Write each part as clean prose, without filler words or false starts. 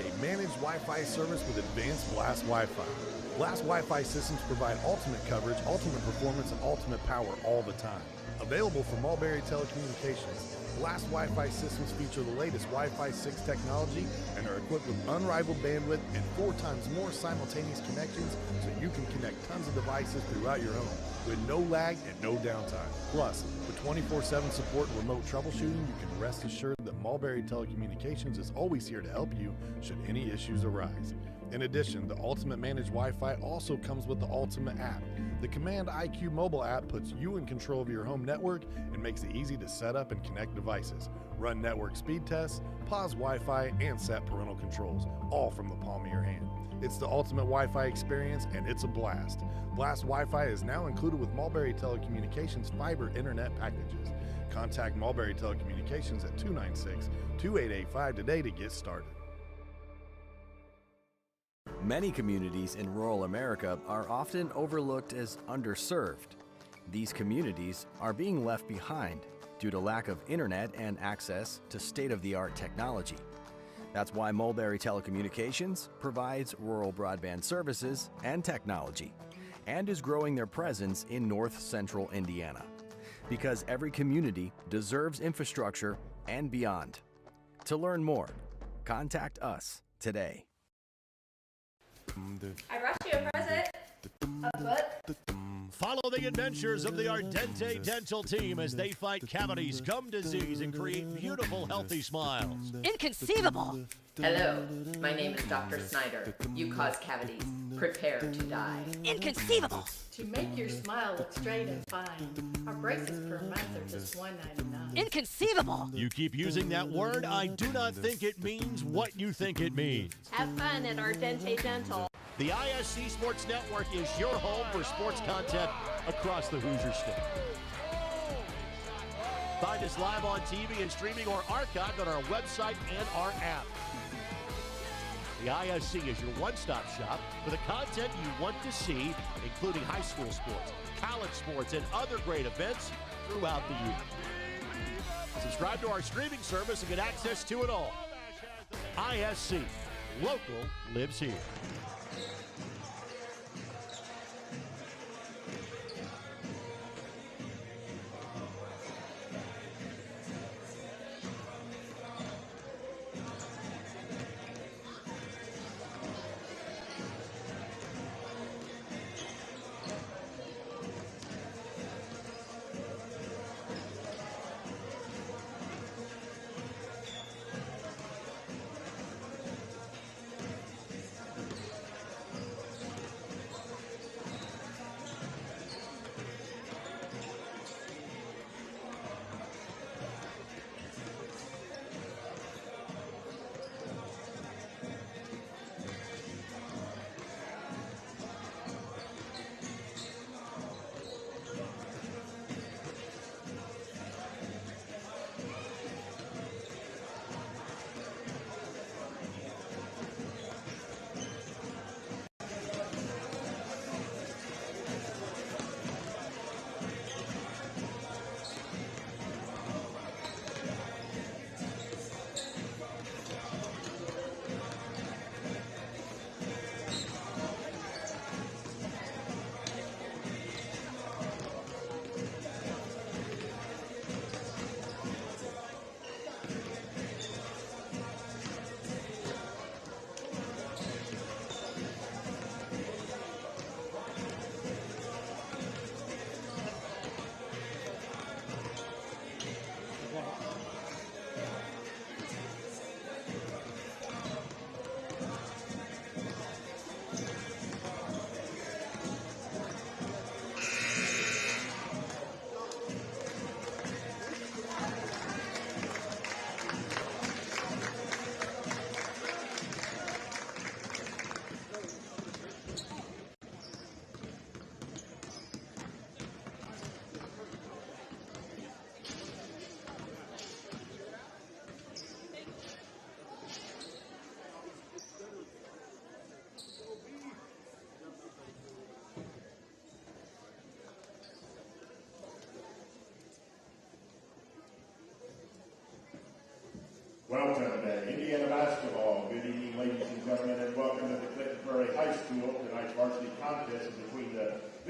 a managed Wi-Fi service with advanced Blast Wi-Fi. Blast Wi-Fi systems provide ultimate coverage, ultimate performance, and ultimate power all the time. Available from Mulberry Telecommunications, Blast Wi-Fi systems feature the latest Wi-Fi 6 technology and are equipped with unrivaled bandwidth and 4 times more simultaneous connections so you can connect tons of devices throughout your home with no lag and no downtime. Plus, with 24/7 support and remote troubleshooting, you can rest assured that Mulberry Telecommunications is always here to help you should any issues arise. In addition, the Ultimate Managed Wi-Fi also comes with the Ultimate app. The Command IQ mobile app puts you in control of your home network and makes it easy to set up and connect devices, run network speed tests, pause Wi-Fi, and set parental controls, all from the palm of your hand. It's the ultimate Wi-Fi experience, and it's a blast. Blast Wi-Fi is now included with Mulberry Telecommunications fiber internet packages. Contact Mulberry Telecommunications at 296-2885 today to get started. Many communities in rural America are often overlooked as underserved. These communities are being left behind due to lack of internet and access to state-of-the-art technology. That's why Mulberry Telecommunications provides rural broadband services and technology and is growing their presence in north-central Indiana. Because every community deserves infrastructure and beyond. To learn more, contact us today. I brought you a present. A book. Follow the adventures of the Ardente Dental team as they fight cavities, gum disease, and create beautiful, healthy smiles. Inconceivable! Hello, my name is Dr. Snyder. You cause cavities. Prepare to die. Inconceivable! To make your smile look straight and fine, our braces per month are just $1.99. Inconceivable! You keep using that word, I do not think it means what you think it means. Have fun at Ardente Dental. The ISC Sports Network is your home for sports content across the Hoosier State. Find us live on TV and streaming or archived on our website and our app. The ISC is your one-stop shop for the content you want to see, including high school sports, college sports, and other great events throughout the year. Subscribe to our streaming service and get access to it all. ISC, local lives here.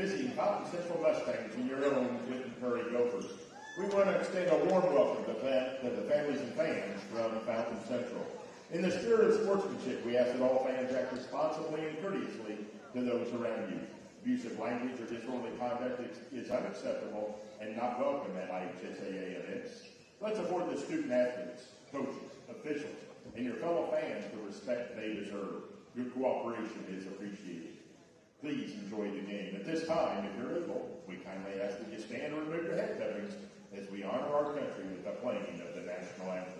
visiting Fountain Central Mustangs and your own Clinton Prairie Gophers. We want to extend a warm welcome to the families and fans from Fountain Central. In the spirit of sportsmanship, we ask that all fans act responsibly and courteously to those around you. Abusive language or disorderly conduct is unacceptable and not welcome at IHSAA events. Let's afford the student athletes, coaches, officials, and your fellow fans the respect they deserve. Your cooperation is appreciated. Please enjoy the game. At this time, if you're able, we kindly ask that you stand or remove your head coverings as we honor our country with the playing of the national anthem.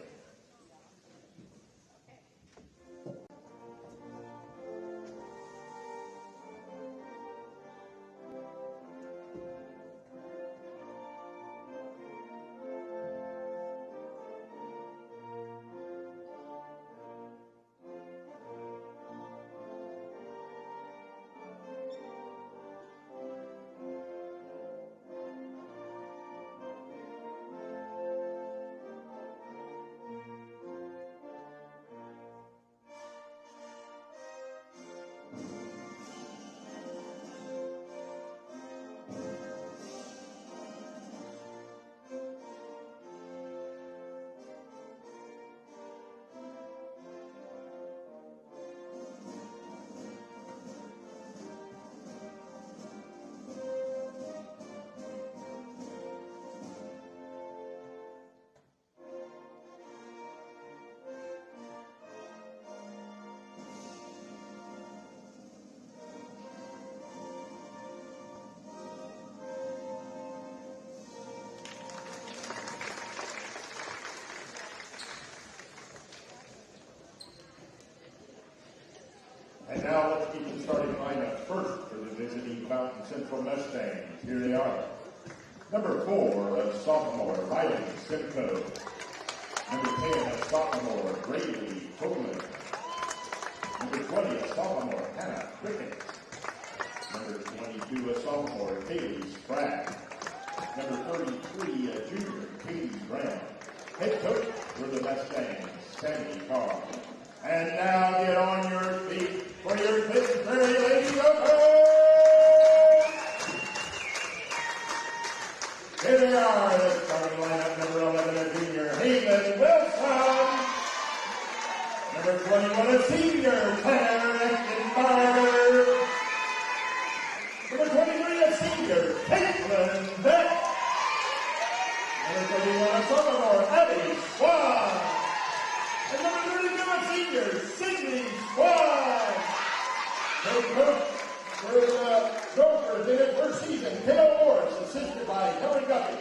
And now let's keep the starting lineup first for the visiting Fountain Central Mustangs. Here they are. Number 4, a sophomore, Riley Simcoe. Number 10, a sophomore, Brady Coleman. Number 20, a sophomore, Hannah Crickett. Number 22, a sophomore, Kaylee Spratt. Number 33, a junior, Katie Brown. Head coach for the Mustangs, Sandy Carr. And now get on your feet for your Clinton Prairie Lady Gophers! Here they are, the starting lineup, number 11, a junior, Haven Wilson. Number 21, a senior, Tanner Eckenbarger. Number 23, a senior, Caitlin Beck. Number 31, a sophomore, Abby Swan. And number 32, a senior, Sydney Swan. Head coach for the Gophers in his first season, Cale Morris, assisted by Kelly Guppy,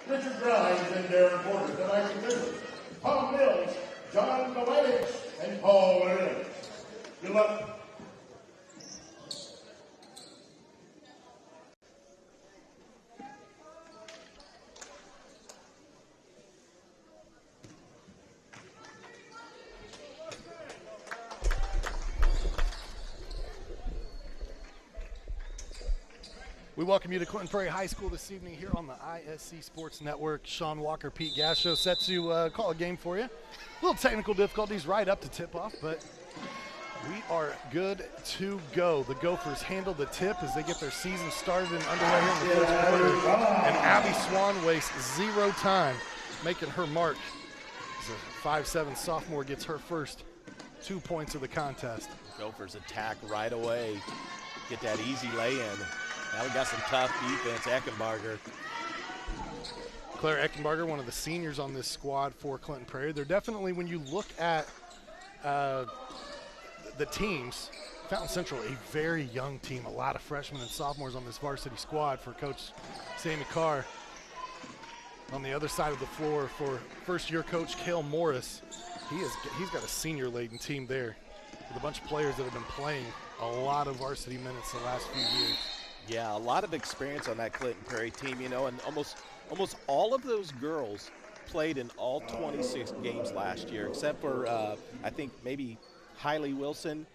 Richard Grimes, and Darren Porter. Tonight's members, Tom Mills, John Gavitich, and Paul Williams. Good luck. We welcome you to Clinton Prairie High School this evening here on the ISC Sports Network. Sean Walker, Pete Gasho set to call a game for you. A little technical difficulties right up to tip-off, but we are good to go. The Gophers handle the tip as they get their season started and underway here in the first quarter. And Abby Swan wastes 0 time making her mark. The 5'7" sophomore gets her first 2 points of the contest. Gophers attack right away, get that easy lay-in. Now we got some tough defense. Eckenbarger. Claire Eckenbarger, one of the seniors on this squad for Clinton Prairie. They're definitely, when you look at the teams, Fountain Central, a very young team, a lot of freshmen and sophomores on this varsity squad for Coach Sammy Carr. On the other side of the floor for first-year coach Cale Morris, he's got a senior-laden team there with a bunch of players that have been playing a lot of varsity minutes the last few years. Yeah, a lot of experience on that Clinton Prairie team, you know, and almost all of those girls played in all 26 games last year, except for I think maybe Hailey Wilson,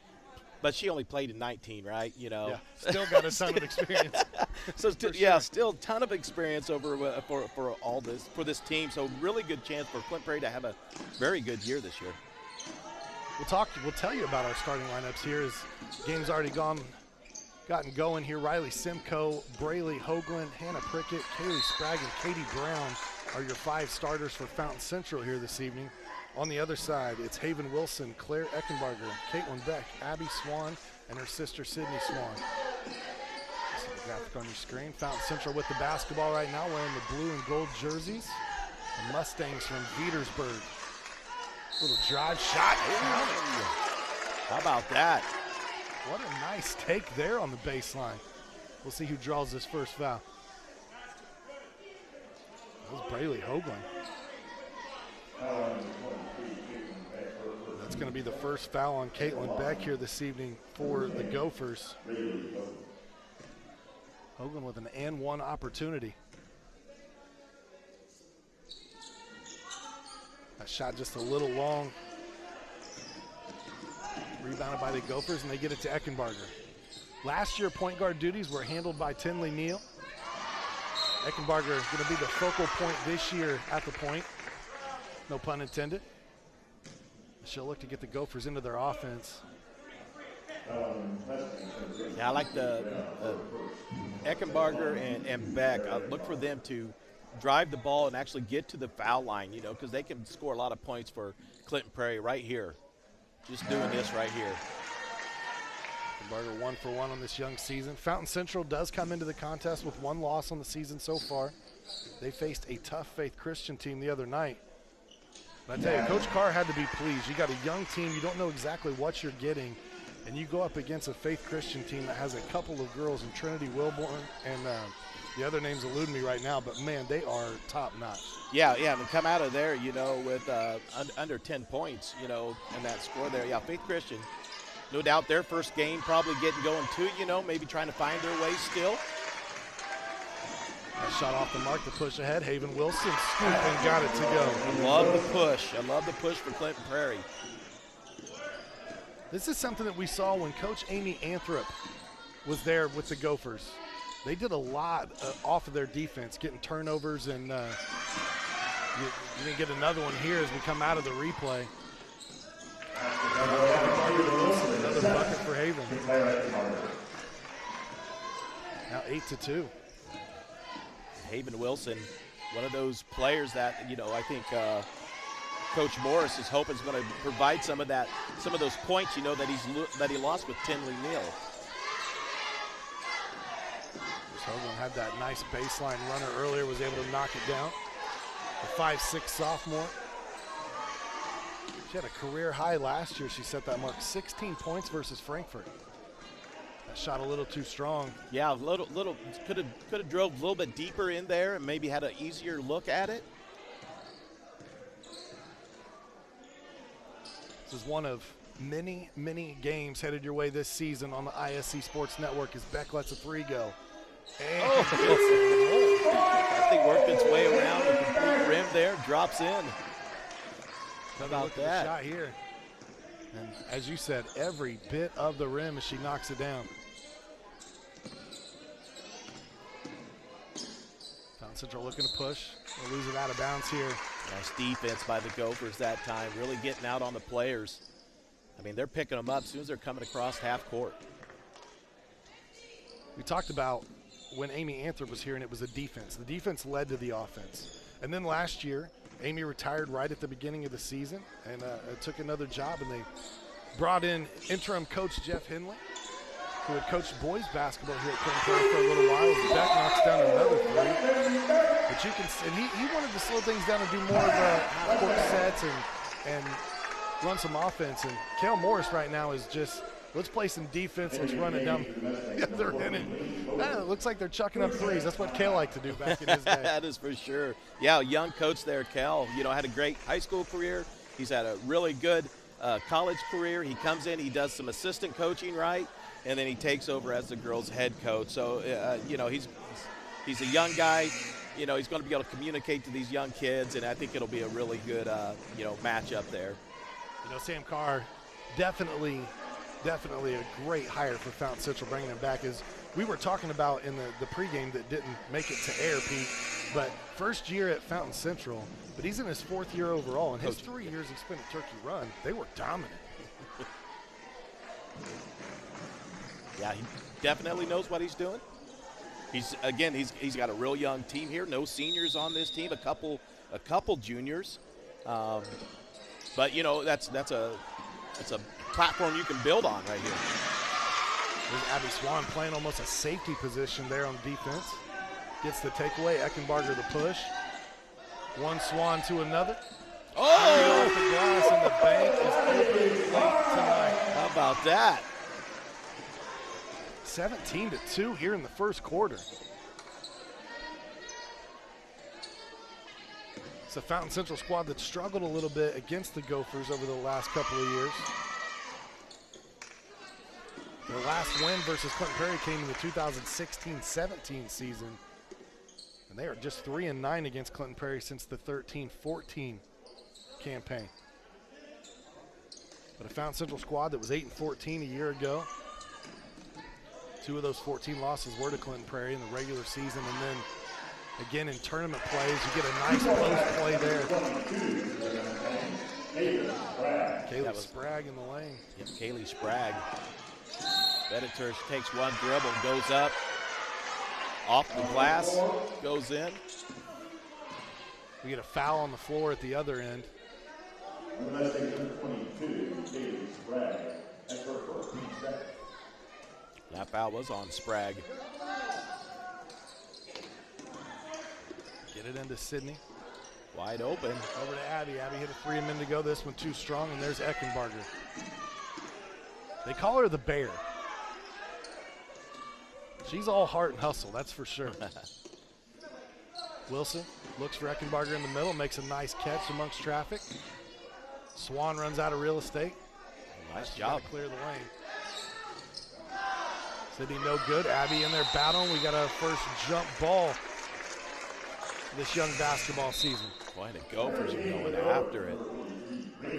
but she only played in 19, right? You know, yeah, still got a ton of experience. So still a ton of experience over for this team. So really good chance for Clinton Prairie to have a very good year this year. We'll tell you about our starting lineups here as game's already gone gotten going here. Riley Simcoe, Braylee Hoagland, Hannah Prickett, Kaylee Sprague, and Katie Brown are your 5 starters for Fountain Central here this evening. On the other side, it's Haven Wilson, Claire Eckenbarger, Caitlin Beck, Abby Swan, and her sister Sydney Swan. See the graphic on your screen. Fountain Central with the basketball right now, wearing the blue and gold jerseys. The Mustangs from Petersburg. Little drive shot. How about that? What a nice take there on the baseline. We'll see who draws this first foul. That was Braylee Hoagland. That's going to be the first foul on Caitlin Beck here this evening for the Gophers. Hoagland with an and one opportunity. That shot just a little long. Rebounded by the Gophers, and they get it to Eckenbarger. Last year, point guard duties were handled by Tinley Neal. Eckenbarger is going to be the focal point this year at the point. No pun intended. She'll look to get the Gophers into their offense. Yeah, I like the Eckenbarger and Beck. I look for them to drive the ball and actually get to the foul line, you know, because they can score a lot of points for Clinton Prairie right here. Just doing this right here. Eckenbarger 1 for 1 on this young season. Fountain Central does come into the contest with 1 loss on the season so far. They faced a tough Faith Christian team the other night. But I tell you, Coach Carr had to be pleased. You got a young team, you don't know exactly what you're getting, and you go up against a Faith Christian team that has a couple of girls in Trinity Wilborn, and the other names elude me right now, but man, they are top notch. Yeah, and come out of there, you know, with under 10 points, you know, and that score there. Yeah, Faith Christian, no doubt their first game probably getting going too, you know, maybe trying to find their way still. That shot off the mark to push ahead. Haven Wilson scooped and got it to go. I love the push. I love the push for Clinton Prairie. This is something that we saw when Coach Amy Anthrop was there with the Gophers. They did a lot off of their defense, getting turnovers, and you're going to get another one here as we come out of the replay. Another bucket for Haven. Now 8-2. Haven Wilson, one of those players that, you know, I think Coach Morris is hoping is going to provide some of those points, you know, that he lost with Tinley Neal. Hoagland had that nice baseline runner earlier, was able to knock it down. The 5'6" sophomore. She had a career high last year. She set that mark, 16 points versus Frankfort. That shot a little too strong. Yeah, a little could have drove a little bit deeper in there and maybe had an easier look at it. This is one of many, many games headed your way this season on the ISC Sports Network as Beck lets a 3 go. And that thing worked its way around the complete rim there, drops in. How about that? Shot here. And as you said, every bit of the rim as she knocks it down. Fountain Central looking to push. They'll lose it out of bounds here. Nice defense by the Gophers that time, really getting out on the players. I mean, they're picking them up as soon as they're coming across half court. We talked about when Amy Anthrop was here, and it was the defense. The defense led to the offense. And then last year, Amy retired right at the beginning of the season and took another job, and they brought in interim coach Jeff Henley, who had coached boys basketball here at Clinton Prairie for a little while. As Beck knocks down another 3. But you can, and he wanted to slow things down and do more of half-court sets and run some offense. And Kale Morris right now is just, let's play some defense. Let's run it down the other end. It looks like they're chucking up 3s. That's what Kale liked to do back in his day. That is for sure. Yeah, young coach there, Kale. You know, had a great high school career. He's had a really good college career. He comes in, he does some assistant coaching, right? And then he takes over as the girls' head coach. So, you know, he's a young guy. You know, he's going to be able to communicate to these young kids, and I think it'll be a really good, you know, matchup there. You know, Sam Carr, definitely a great hire for Fountain Central, bringing him back. As we were talking about in the pregame that didn't make it to air, Pete, but first year at Fountain Central, but he's in his 4th year overall. In his 3 years he spent at Turkey Run, they were dominant. Yeah, he definitely knows what he's doing. He's got a real young team here. No seniors on this team. A couple juniors. But you know that's a platform you can build on right here. There's Abby Swan playing almost a safety position there on defense. Gets the takeaway. Eckenbarger the push. One Swan to another. Oh! Off the glass, and the bank is open late tonight. How about that? 17-2 here in the first quarter. It's a Fountain Central squad that struggled a little bit against the Gophers over the last couple of years. Their last win versus Clinton Prairie came in the 2016-17 season. And they are just 3-9 against Clinton Prairie since the 13-14 campaign. But a Fountain Central squad that was 8-14 a year ago. 2 of those 14 losses were to Clinton Prairie in the regular season, and then again in tournament plays, you get a nice post play there. Kaylee Sprague in the lane. Yep, Kaylee Sprague. Vedeter takes one dribble and goes up. Off the glass, goes in. We get a foul on the floor at the other end. That foul was on Sprague. Get it into Sydney. Wide open. Over to Abby. Abby hit a 3 a minute ago. This one too strong, and there's Eckenbarger. They call her the Bear. She's all heart and hustle, that's for sure. Wilson looks for Eckenbarger in the middle, makes a nice catch amongst traffic. Swan runs out of real estate. Nice job. Clear the lane. Sydney no good. Abby in there battling. We got our first jump ball this young basketball season. Boy, the Gophers are going after it.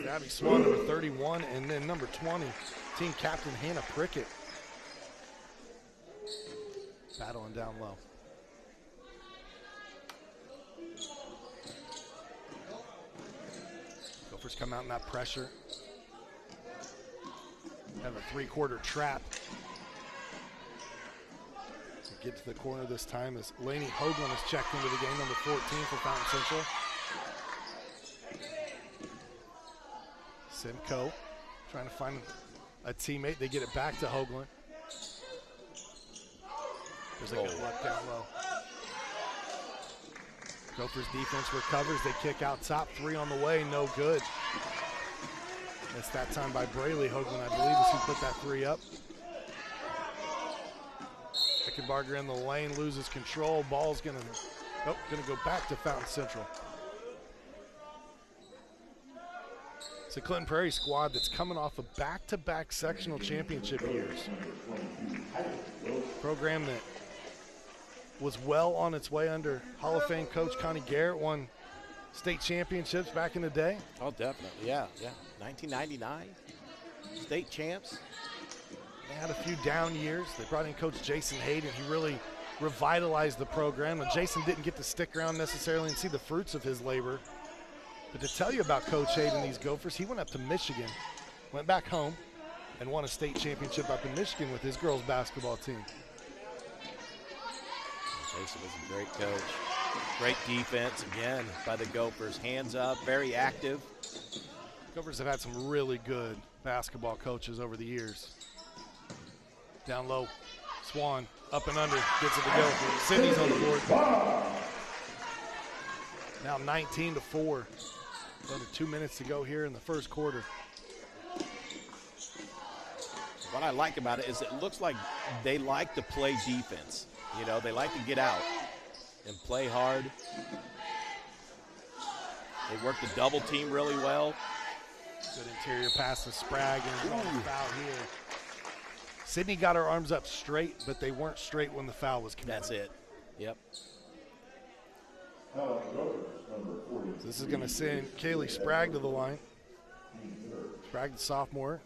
Abby Swan, number 31, and then number 20, team captain Hannah Prickett. Battling down low. Gophers come out in that pressure. Have a 3-quarter trap. Get to the corner this time as Lainey Hoagland is checked into the game, number 14 for Fountain Central. Simcoe trying to find a teammate. They get it back to Hoagland. There's a good look down low. Gophers defense recovers. They kick out top. 3 on the way, no good. Missed that time by Braley. Hoagland, I believe, is who put that 3 up. Eckenbarger in the lane, loses control. Ball's gonna go back to Fountain Central. It's a Clinton Prairie squad that's coming off of back-to-back sectional championship years. Program that was well on its way under Hall of Fame coach Connie Garrett, won state championships back in the day. Oh, definitely, yeah. 1999, state champs. They had a few down years. They brought in Coach Jason Hayden. He really revitalized the program. And Jason didn't get to stick around necessarily and see the fruits of his labor. But to tell you about Coach Hayden and these Gophers, he went up to Michigan, went back home, and won a state championship up in Michigan with his girls basketball team. Jason was a great coach. Great defense, again, by the Gophers. Hands up, very active. Gophers have had some really good basketball coaches over the years. Down low, Swan up and under, gets it to go. Sydney's on the board. Now 19-4. Under 2 minutes to go here in the first quarter. What I like about it is it looks like they like to play defense. You know, they like to get out and play hard. They work the double team really well. Good interior pass to Sprague and foul here. Sydney got her arms up straight, but they weren't straight when the foul was committed. That's it. Yep. So this is going to send Kaylee Sprague to the line. Sprague, the sophomore,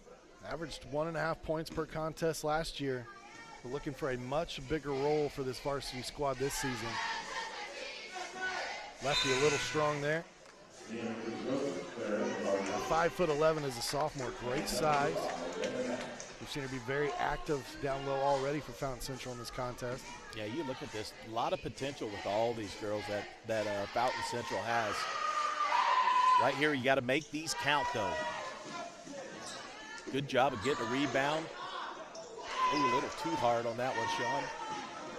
averaged 1.5 points per contest last year. We're looking for a much bigger role for this varsity squad this season. Lefty a little strong there. 5'11" as a sophomore, great size. We've seen her be very active down low already for Fountain Central in this contest. Yeah, you look at this, a lot of potential with all these girls that Fountain Central has. Right here, you got to make these count, though. Good job of getting a rebound. Ooh, a little too hard on that one, Sean.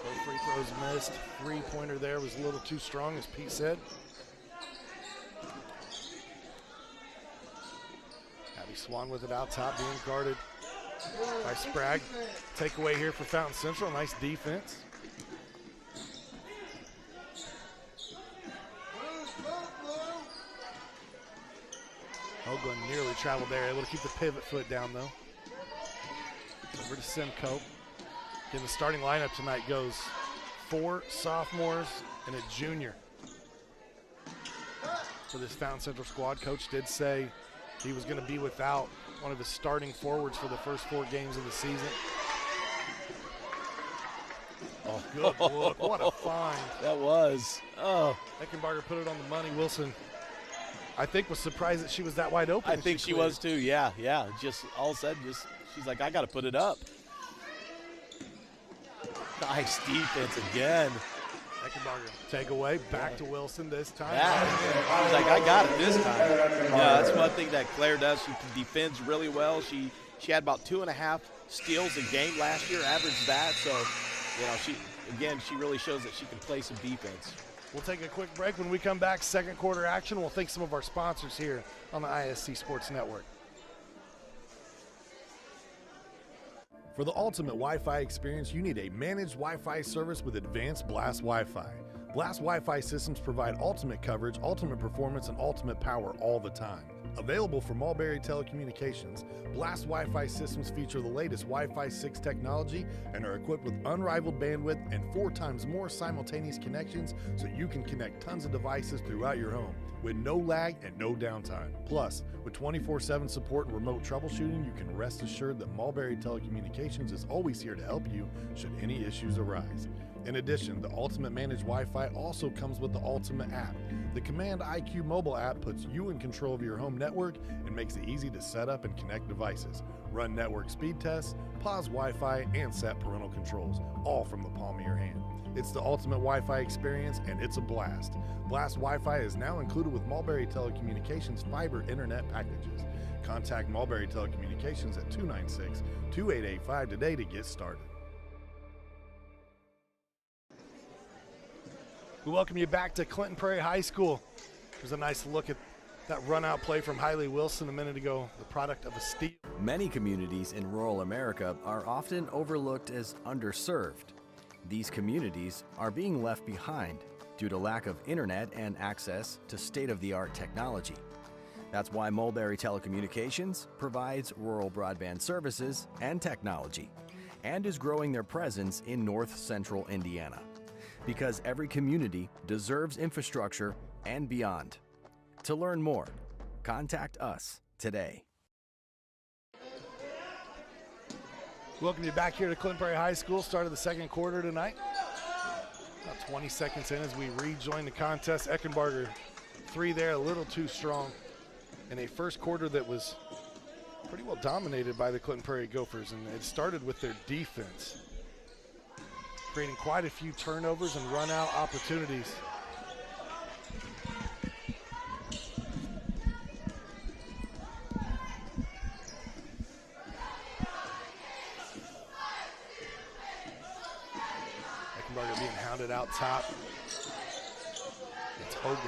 Both free throws missed. Three-pointer there was a little too strong, as Pete said. Abby Swan with it out top, being guarded by Sprague. Takeaway here for Fountain Central. Nice defense. Hoagland nearly traveled there, able to keep the pivot foot down though. Over to Simcoe. Again, the starting lineup tonight goes 4 sophomores and a junior. For this Fountain Central squad, coach did say he was going to be without one of his starting forwards for the first 4 games of the season. Oh, good look. What a find. That was. Oh. Eckenbarger put it on the money. Wilson, I think, was surprised that she was that wide open. I think she was too, yeah. Just all of a sudden, she's like, I got to put it up. Nice defense again. Eckenbarger take away, back to Wilson this time. Yeah. She's like, I got it this time. Yeah, that's one thing that Claire does. She defends really well. She had about 2.5 steals a game last year, averaged that. So, she really shows that she can play some defense. We'll take a quick break. When we come back, second quarter action. We'll thank some of our sponsors here on the ISC Sports Network. For the ultimate Wi-Fi experience, you need a managed Wi-Fi service with advanced Blast Wi-Fi. Blast Wi-Fi systems provide ultimate coverage, ultimate performance, and ultimate power all the time. Available from Mulberry Telecommunications, Blast Wi-Fi systems feature the latest Wi-Fi 6 technology and are equipped with unrivaled bandwidth and 4 times more simultaneous connections so you can connect tons of devices throughout your home with no lag and no downtime. Plus, with 24/7 support and remote troubleshooting, you can rest assured that Mulberry Telecommunications is always here to help you should any issues arise. In addition, the Ultimate Managed Wi-Fi also comes with the Ultimate app. The Command IQ mobile app puts you in control of your home network and makes it easy to set up and connect devices, run network speed tests, pause Wi-Fi, and set parental controls, all from the palm of your hand. It's the ultimate Wi-Fi experience, and it's a blast. Blast Wi-Fi is now included with Mulberry Telecommunications fiber internet packages. Contact Mulberry Telecommunications at 296-2885 today to get started. We welcome you back to Clinton Prairie High School. There's a nice look at that run-out play from Hailey Wilson a minute ago, the product of a steal. Many communities in rural America are often overlooked as underserved. These communities are being left behind due to lack of internet and access to state-of-the-art technology. That's why Mulberry Telecommunications provides rural broadband services and technology and is growing their presence in north central Indiana. Because every community deserves infrastructure and beyond. To learn more, contact us today. Welcome you back here to Clinton Prairie High School. Start of the second quarter tonight. About 20 seconds in as we rejoin the contest. Eckenbarger, 3 there, a little too strong. In a first quarter that was pretty well dominated by the Clinton Prairie Gophers, and it started with their defense, creating quite a few turnovers and run-out opportunities. Eckenbarger being hounded out top. It's Hogan.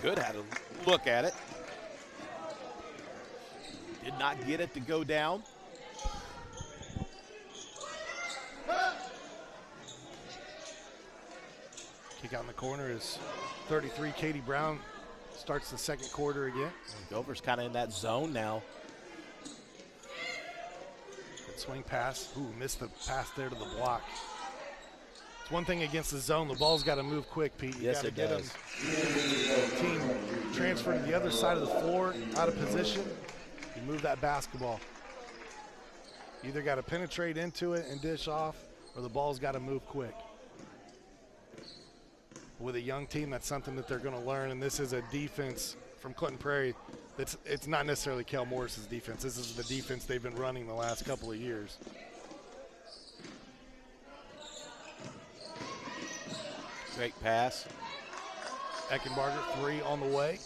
Good, had a look at it. Did not get it to go down. Kick out in the corner is 33, Katie Brown starts the second quarter again. Gophers kind of in that zone now. Good swing pass. Ooh, missed the pass there to the block. It's one thing against the zone. The ball's got to move quick, Pete. You yes, it does. Team transfer to the other side of the floor, out of position. You move that basketball. Either got to penetrate into it and dish off, or the ball's got to move quick. with a young team, that's something that they're going to learn. And this is a defense from Clinton Prairie. It's not necessarily Kel Morris's defense. This is the defense they've been running the last couple of years. Great pass. Eckenbarger, 3 on the way.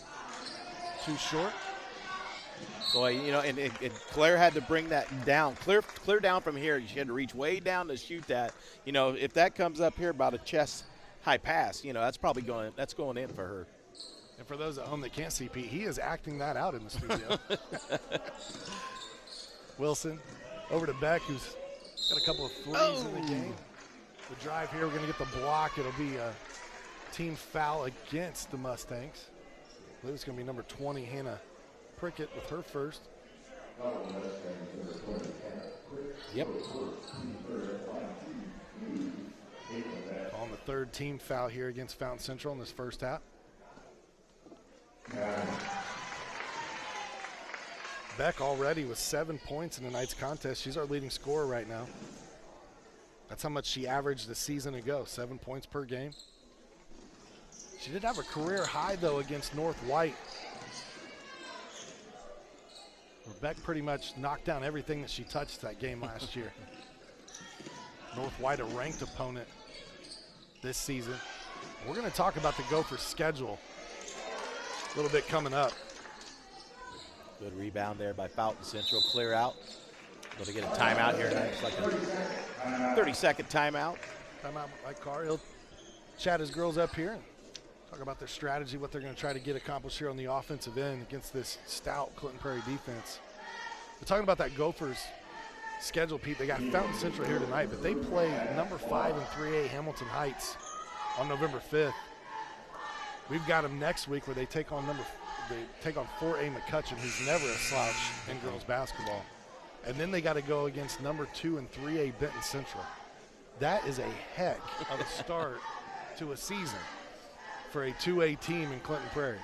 Too short. Boy, you know, and Claire had to bring that down, clear down from here. She had to reach way down to shoot that. You know, if that comes up here about a chest high pass, you know, that's going in for her. And for those at home that can't see Pete, he is acting that out in the studio. Wilson over to Beck, who's got a couple of threes in the game. The drive here, we're going to get the block. It'll be a team foul against the Mustangs. I believe it's going to be number 20, Hannah Prickett, with her first. Yep. On the third team foul here against Fountain Central in this first half. Beck already with 7 points in tonight's contest. She's our leading scorer right now. That's how much she averaged a season ago, 7 points per game. She did have a career high, though, against North White. Beck pretty much knocked down everything that she touched that game last year. North White, a ranked opponent this season. We're going to talk about the Gophers' schedule a little bit coming up. Good rebound there by Fountain Central. Clear out. Going to get a timeout here tonight. It's like a 30-second timeout. Timeout by Carr. He'll chat his girls up here and talk about their strategy, what they're going to try to get accomplished here on the offensive end against this stout Clinton Prairie defense. We're talking about that Gophers schedule, Pete. They got Fountain Central here tonight, but they play number 5 in 3A Hamilton Heights on November 5th. We've got them next week where they take on 4A McCutcheon, who's never a slouch in girls basketball. And then they got to go against number 2 and 3A Benton Central. That is a heck of a start to a season for a 2A team in Clinton Prairie.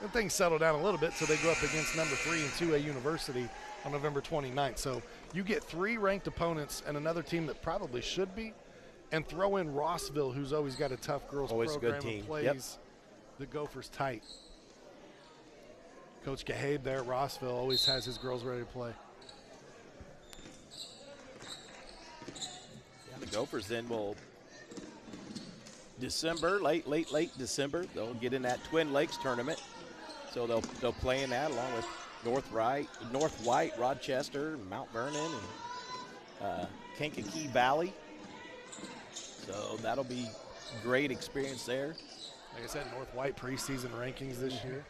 Then things settle down a little bit, so they go up against number 3 and 2A University on November 29th. So you get 3 ranked opponents and another team that probably should be, and throw in Rossville, who's always got a tough girls always program a good team. and plays the Gophers tight. Coach Gahabe there at Rossville always has his girls ready to play. Yeah, the Gophers then will December, late December, they'll get in that Twin Lakes tournament. So they'll play in that along with North White, Rochester, Mount Vernon, and Kankakee Valley. So that'll be great experience there. Like I said, North White preseason rankings this year.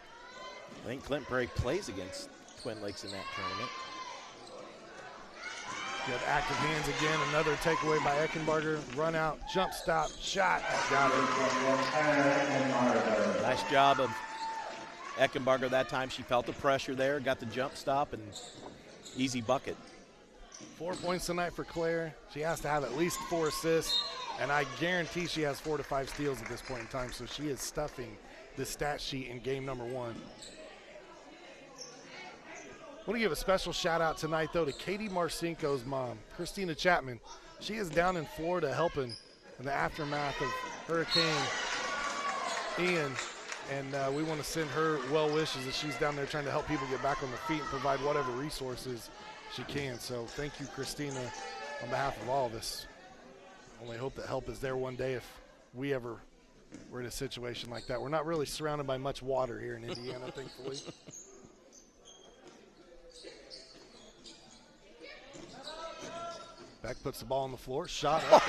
I think Clinton Prairie plays against Twin Lakes in that tournament. Good active hands again. Another takeaway by Eckenbarger. Run out, jump stop, shot. Got it. Nice job of Eckenbarger that time. She felt the pressure there, got the jump stop, and easy bucket. 4 points tonight for Claire. She has to have at least 4 assists, and I guarantee she has 4 to 5 steals at this point in time, so she is stuffing the stat sheet in game number 1. I want to give a special shout out tonight, though, to Katie Marcinko's mom, Christina Chapman. She is down in Florida helping in the aftermath of Hurricane Ian, and we want to send her well wishes as she's down there trying to help people get back on their feet and provide whatever resources she can. So thank you, Christina, on behalf of all of us. Only hope that help is there one day if we ever were in a situation like that. We're not really surrounded by much water here in Indiana, thankfully. Beck puts the ball on the floor, shot up.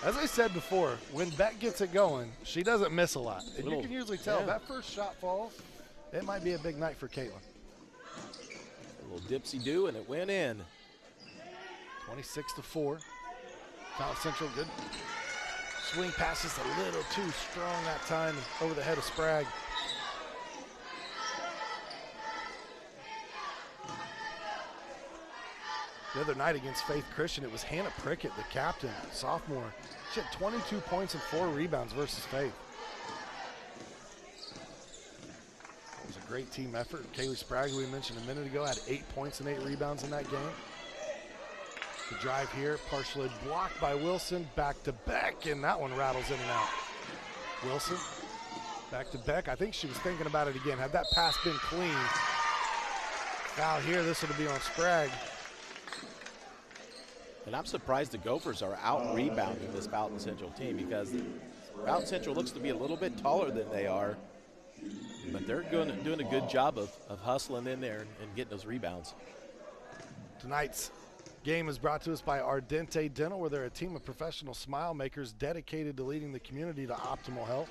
As I said before, when Beck gets it going, she doesn't miss a lot. And you can usually tell if that first shot falls, it might be a big night for Caitlin. A little dipsy-do, and it went in. 26-4. Fountain Central, good swing pass, just a little too strong that time over the head of Sprague. The other night against Faith Christian, it was Hannah Prickett, the captain, sophomore. She had 22 points and 4 rebounds versus Faith. It was a great team effort. Kaylee Sprague, who we mentioned a minute ago, had 8 points and 8 rebounds in that game. The drive here, partially blocked by Wilson. Back to Beck, and that one rattles in and out. Wilson, back to Beck. I think she was thinking about it again. Had that pass been clean, foul here, this would be on Sprague. And I'm surprised the Gophers are out rebounding this Fountain Central team, because Fountain Central looks to be a little bit taller than they are, but they're doing a good job of hustling in there and getting those rebounds. Tonight's game is brought to us by Ardente Dental, where they're a team of professional smile makers dedicated to leading the community to optimal health.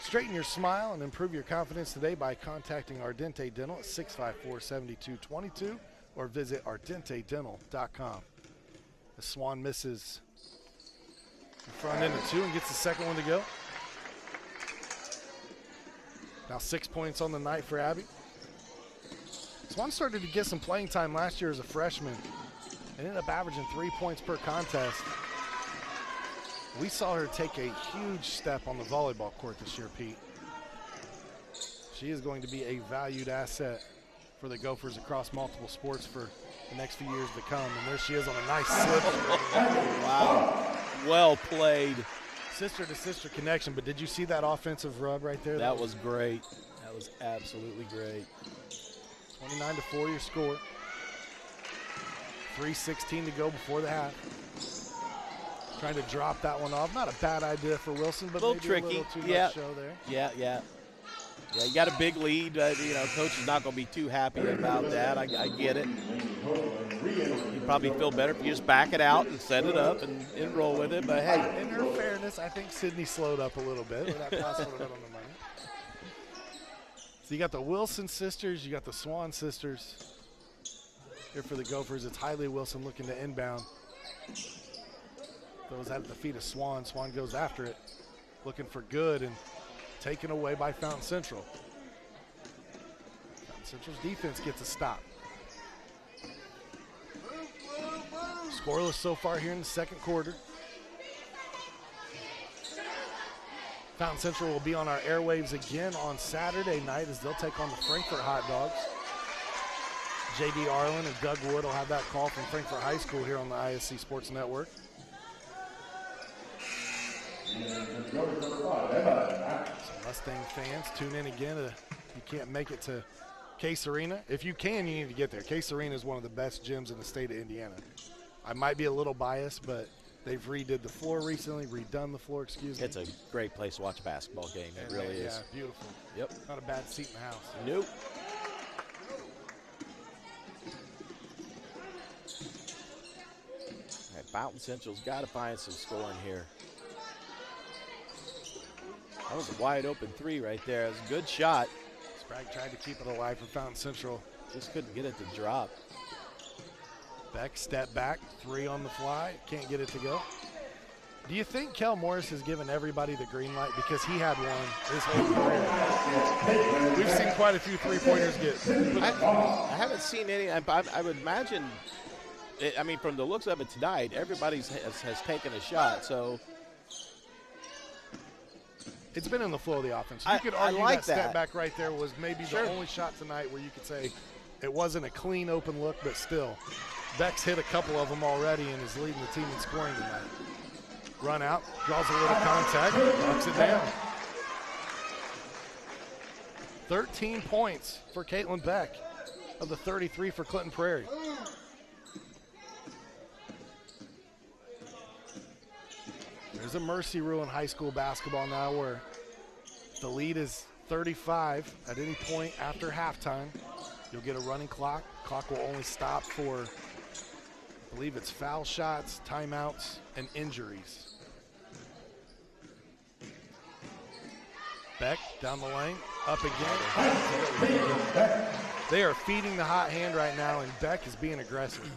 Straighten your smile and improve your confidence today by contacting Ardente Dental at 654-7222 or visit ardentedental.com. The Swan misses the front end of 2 and gets the second one to go. Now 6 points on the night for Abby. Swan started to get some playing time last year as a freshman and ended up averaging 3 points per contest. We saw her take a huge step on the volleyball court this year, Pete. She is going to be a valued asset for the Gophers across multiple sports for the next few years to come. And there she is on a nice slip. Wow, well played. Sister-to-sister connection, but did you see that offensive rub right there? That was great. That was absolutely great. 29-4 your score. 3:16 to go before the half. Trying to drop that one off. Not a bad idea for Wilson, but a little maybe tricky. A little too Yeah. much show there. Yeah, you got a big lead. Coach is not going to be too happy about that. I get it. You'd probably feel better if you just back it out and set it up and roll with it. But, hey. In her fairness, I think Sydney slowed up a little bit. But that pass would have been on the money. So you got the Wilson sisters. You got the Swan sisters. Here for the Gophers, it's Hailey Wilson looking to inbound. Throws that at the feet of Swan. Swan goes after it, looking for good, and taken away by Fountain Central. Fountain Central's defense gets a stop. Scoreless so far here in the second quarter. Fountain Central will be on our airwaves again on Saturday night as they'll take on the Frankfort Hot Dogs. J.D. Arlen and Doug Wood will have that call from Frankfort High School here on the ISC Sports Network. So Mustang fans, tune in again. If you can't make it to Case Arena, if you can, you need to get there. Case Arena is one of the best gyms in the state of Indiana. I might be a little biased, but they've redone the floor recently. It's a great place to watch a basketball game. It really is. Yeah, beautiful. Yep. Not a bad seat in the house. Nope. All right, Fountain Central's got to find some scoring here. That was a wide open 3 right there. It was a good shot. Sprague tried to keep it alive for Fountain Central. Just couldn't get it to drop. Beck step back, 3 on the fly. Can't get it to go. Do you think Kel Morris has given everybody the green light because he had one his whole career? We've seen quite a few three-pointers get. I haven't seen any. I would imagine. From the looks of it tonight, everybody has taken a shot. So it's been in the flow of the offense. You could argue that step back right there was maybe the only shot tonight where you could say it wasn't a clean open look, but still. Beck's hit a couple of them already and is leading the team in scoring tonight. Run out, draws a little contact, knocks it down. 13 points for Caitlin Beck of the 33 for Clinton Prairie. There's a mercy rule in high school basketball now where the lead is 35 at any point after halftime. You'll get a running clock. Clock will only stop for, I believe it's foul shots, timeouts, and injuries. Beck down the lane, up again. They are feeding the hot hand right now, and Beck is being aggressive.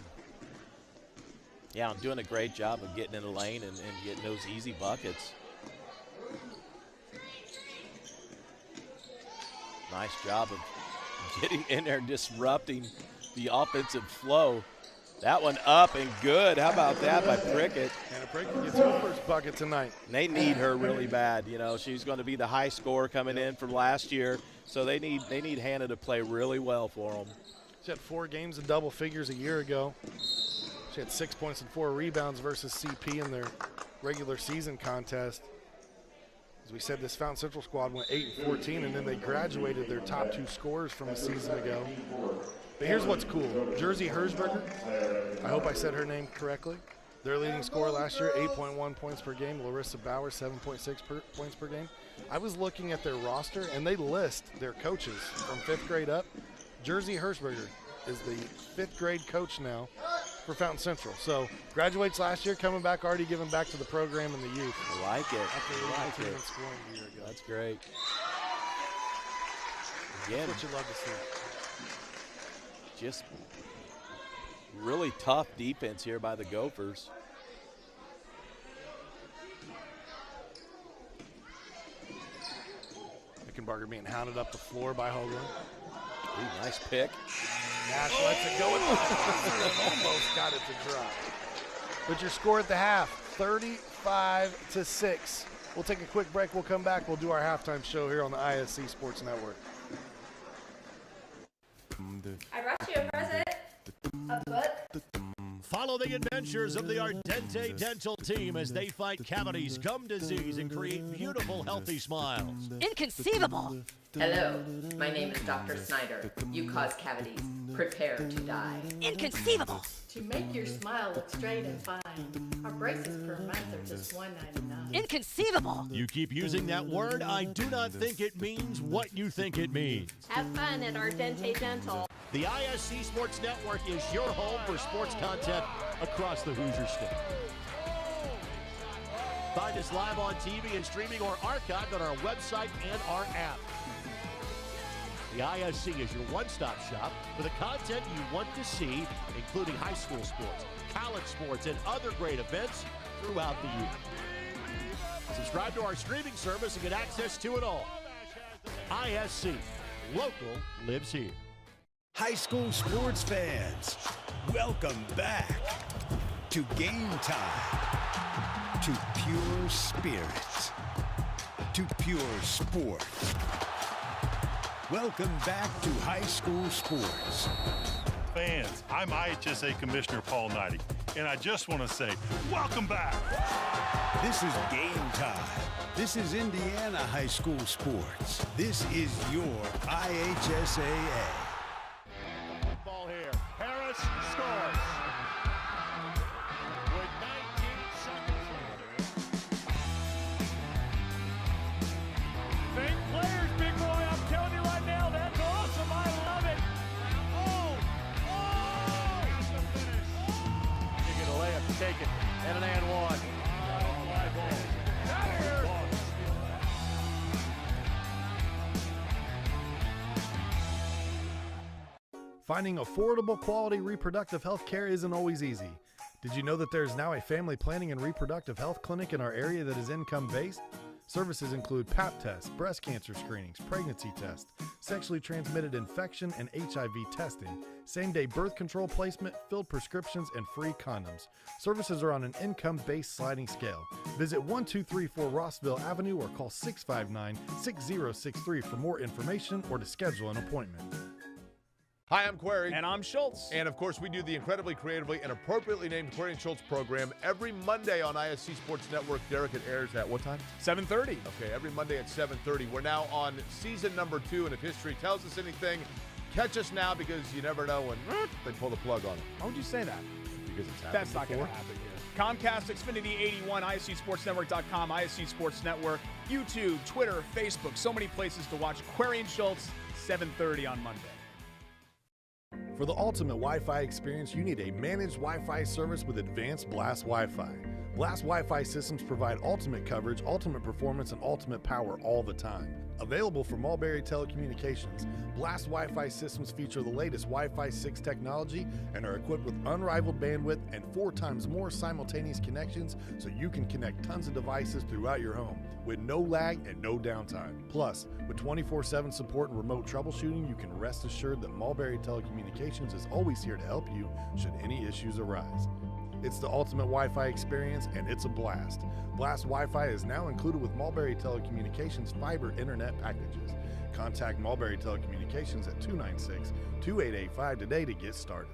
Yeah, I'm doing a great job of getting in the lane and getting those easy buckets. Nice job of getting in there and disrupting the offensive flow. That one up and good. How about that by Prickett? And Prickett gets her first bucket tonight. And they need her really bad. You know, she's going to be the high scorer coming in from last year. So they need Hannah to play really well for them. She had 4 games in double figures a year ago. She had 6 points and 4 rebounds versus CP in their regular season contest. As we said, this Fountain Central squad went 8-14, and then they graduated their top 2 scorers from a season ago. But here's what's cool. Jersey Herzberger, I hope I said her name correctly. Their leading scorer last year, 8.1 points per game. Larissa Bauer, 7.6 points per game. I was looking at their roster, and they list their coaches from 5th grade up. Jersey Herzberger is the 5th grade coach now for Fountain Central. So graduates last year, coming back, already giving back to the program and the youth. I like it. I like it. Scoring a year ago. That's great. Again, that's what you love to see. Just really tough defense here by the Gophers. Mickenbarger being hounded up the floor by Hoagland. Ooh, nice pick. Nash lets it go. Almost got it to drop. But your score at the half, 35-6. We'll take a quick break. We'll come back. We'll do our halftime show here on the ISC Sports Network. I brought you a present. A book. Follow the adventures of the Ardente Dental team as they fight cavities, gum disease, and create beautiful, healthy smiles. Inconceivable. Hello, my name is Dr. Snyder. You cause cavities. Prepare to die. Inconceivable. To make your smile look straight and fine, our braces per month are just $1.99. Inconceivable. You keep using that word, I do not think it means what you think it means. Have fun at Ardente Dental. The ISC Sports Network is your home for sports content across the Hoosier State. Find us live on TV and streaming or archived on our website and our app. The ISC is your one-stop shop for the content you want to see, including high school sports, college sports, and other great events throughout the year. Subscribe to our streaming service and get access to it all. ISC, local lives here. High school sports fans, welcome back to Game Time, to pure spirits, to pure sports. Welcome back to high school sports. Fans, I'm IHSAA Commissioner Paul Knighty, and I just want to say, welcome back. This is Game Time. This is Indiana high school sports. This is your IHSAA. Ball here. Harris scores. With 19 seconds. Fake players, big boy. I'm telling you right now, that's awesome. I love it. You get a layup to take it. And an and one. Finding affordable, quality reproductive health care isn't always easy. Did you know that there's now a family planning and reproductive health clinic in our area that is income-based? Services include Pap tests, breast cancer screenings, pregnancy tests, sexually transmitted infection and HIV testing, same-day birth control placement, filled prescriptions, and free condoms. Services are on an income-based sliding scale. Visit 1234 Rossville Avenue or call 659-6063 for more information or to schedule an appointment. Hi, I'm Query. And I'm Schultz. And of course, we do the incredibly creatively and appropriately named Query and Schultz program every Monday on ISC Sports Network. Derek, it airs at what time? 7:30. Okay, every Monday at 7:30. We're now on season number 2, and if history tells us anything, catch us now because you never know when they pull the plug on it. Why would you say that? Because it's happened That's not going to happen here. Comcast, Xfinity 81, ISCSportsNetwork.com, ISC Sports Network, YouTube, Twitter, Facebook, so many places to watch Query and Schultz, 7:30 on Monday. For the ultimate Wi-Fi experience, you need a managed Wi-Fi service with advanced Blast Wi-Fi. Blast Wi-Fi systems provide ultimate coverage, ultimate performance, and ultimate power all the time. Available from Mulberry Telecommunications, Blast Wi-Fi systems feature the latest Wi-Fi 6 technology and are equipped with unrivaled bandwidth and 4 times more simultaneous connections so you can connect tons of devices throughout your home with no lag and no downtime. Plus, with 24/7 support and remote troubleshooting, you can rest assured that Mulberry Telecommunications is always here to help you should any issues arise. It's the ultimate Wi-Fi experience, and it's a blast. Blast Wi-Fi is now included with Mulberry Telecommunications fiber internet packages. Contact Mulberry Telecommunications at 296-2885 today to get started.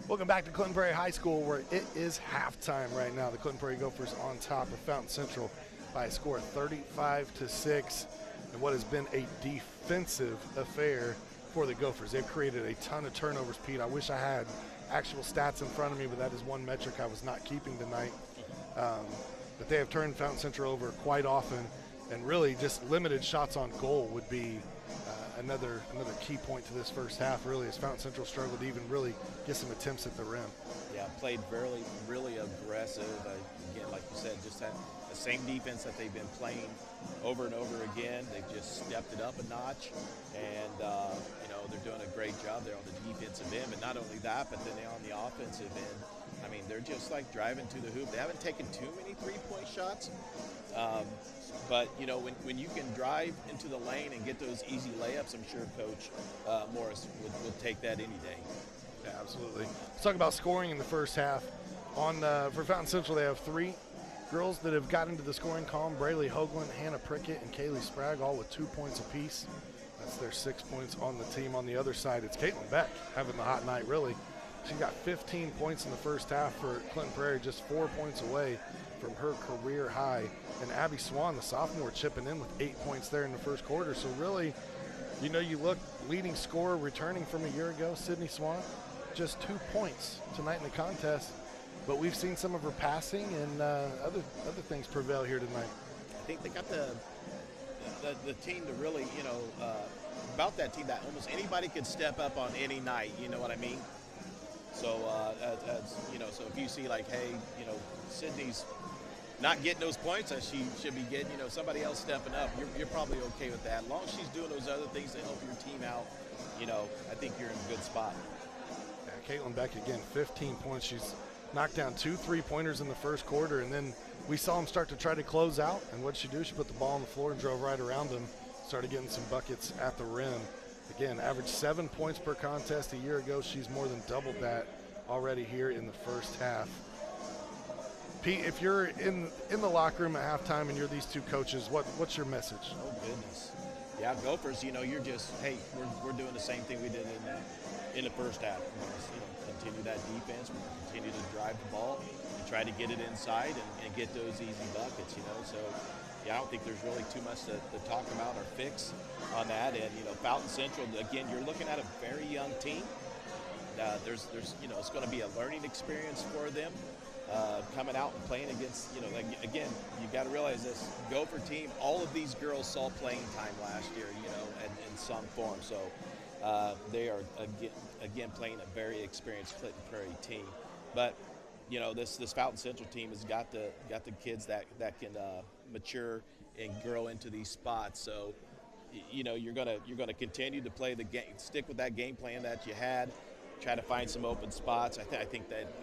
Welcome back to Clinton Prairie High School, where it is halftime right now. The Clinton Prairie Gophers on top of Fountain Central by a score of 35-6, and what has been a defensive affair for the Gophers. They've created a ton of turnovers, Pete. I wish I had actual stats in front of me, but that is one metric I was not keeping tonight. But they have turned Fountain Central over quite often, and really just limited shots on goal would be another key point to this first half, really, as Fountain Central struggled to even really get some attempts at the rim. Yeah, played really aggressive. Again, like you said, just had the same defense that they've been playing over and over again. They've just stepped it up a notch, and they're doing a great job there on the defensive end. But not only that, but then on the offensive end, I mean, they're just like driving to the hoop. They haven't taken too many three-point shots. But, when you can drive into the lane and get those easy layups, I'm sure Coach Morris would take that any day. Yeah, absolutely. Let's talk about scoring in the first half. For Fountain Central, they have 3 girls that have got into the scoring column: Brayley Hoagland, Hannah Prickett, and Kaylee Sprague, all with 2 points apiece. That's their 6 points on the team. On the other side, it's Caitlin Beck having the hot night, really. She got 15 points in the first half for Clinton Prairie, just 4 points away from her career high. And Abby Swan, the sophomore, chipping in with 8 points there in the first quarter. So really, you look, leading scorer returning from a year ago, Sydney Swan, just 2 points tonight in the contest. But we've seen some of her passing and other things prevail here tonight. I think they got the team to really, about that team that almost anybody could step up on any night, you know what I mean? So, so if you see like, hey, Sydney's not getting those points that she should be getting, somebody else stepping up, you're probably okay with that. As long as she's doing those other things to help your team out, I think you're in a good spot. Yeah, Caitlin Beck, again, 15 points. She's knocked down 2 3-pointers in the first quarter, and then we saw them start to try to close out. And what did she do? She put the ball on the floor and drove right around them, started getting some buckets at the rim. Again, averaged 7 points per contest a year ago. She's more than doubled that already here in the first half. Pete, if you're in the locker room at halftime and you're these 2 coaches, what's your message? Oh, goodness. Yeah, Gophers, you're just, hey, we're doing the same thing we did in the first half. Continue that defense, continue to drive the ball and try to get it inside and get those easy buckets, So, yeah, I don't think there's really too much to talk about or fix on that. And, Fountain Central, again, you're looking at a very young team. There's it's going to be a learning experience for them. Coming out and playing against, again, you got to realize this Gopher team, all of these girls saw playing time last year, in some form. So they are, again, playing a very experienced Clinton Prairie team. But, this Fountain Central team has got the kids that can mature and grow into these spots. So, you're gonna continue to play the game, stick with that game plan that you had, try to find some open spots. I think that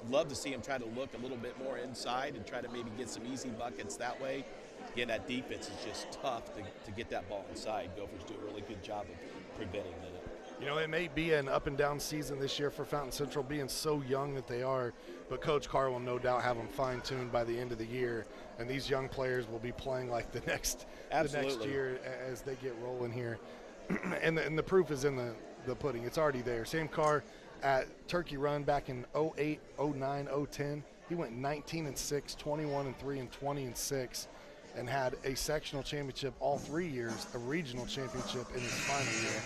love to see them try to look a little bit more inside and try to maybe get some easy buckets that way. Again, that defense is just tough to get that ball inside. Gophers do a really good job of preventing it. It may be an up and down season this year for Fountain Central, being so young that they are, but Coach Carr will no doubt have them fine-tuned by the end of the year, and these young players will be playing like the next year as they get rolling here. and the proof is in the pudding. It's already there. Sam Carr at Turkey Run back in 08, 09, 010. He went 19-6, 21-3, and 20-6, and had a sectional championship all 3 years, a regional championship in his final year.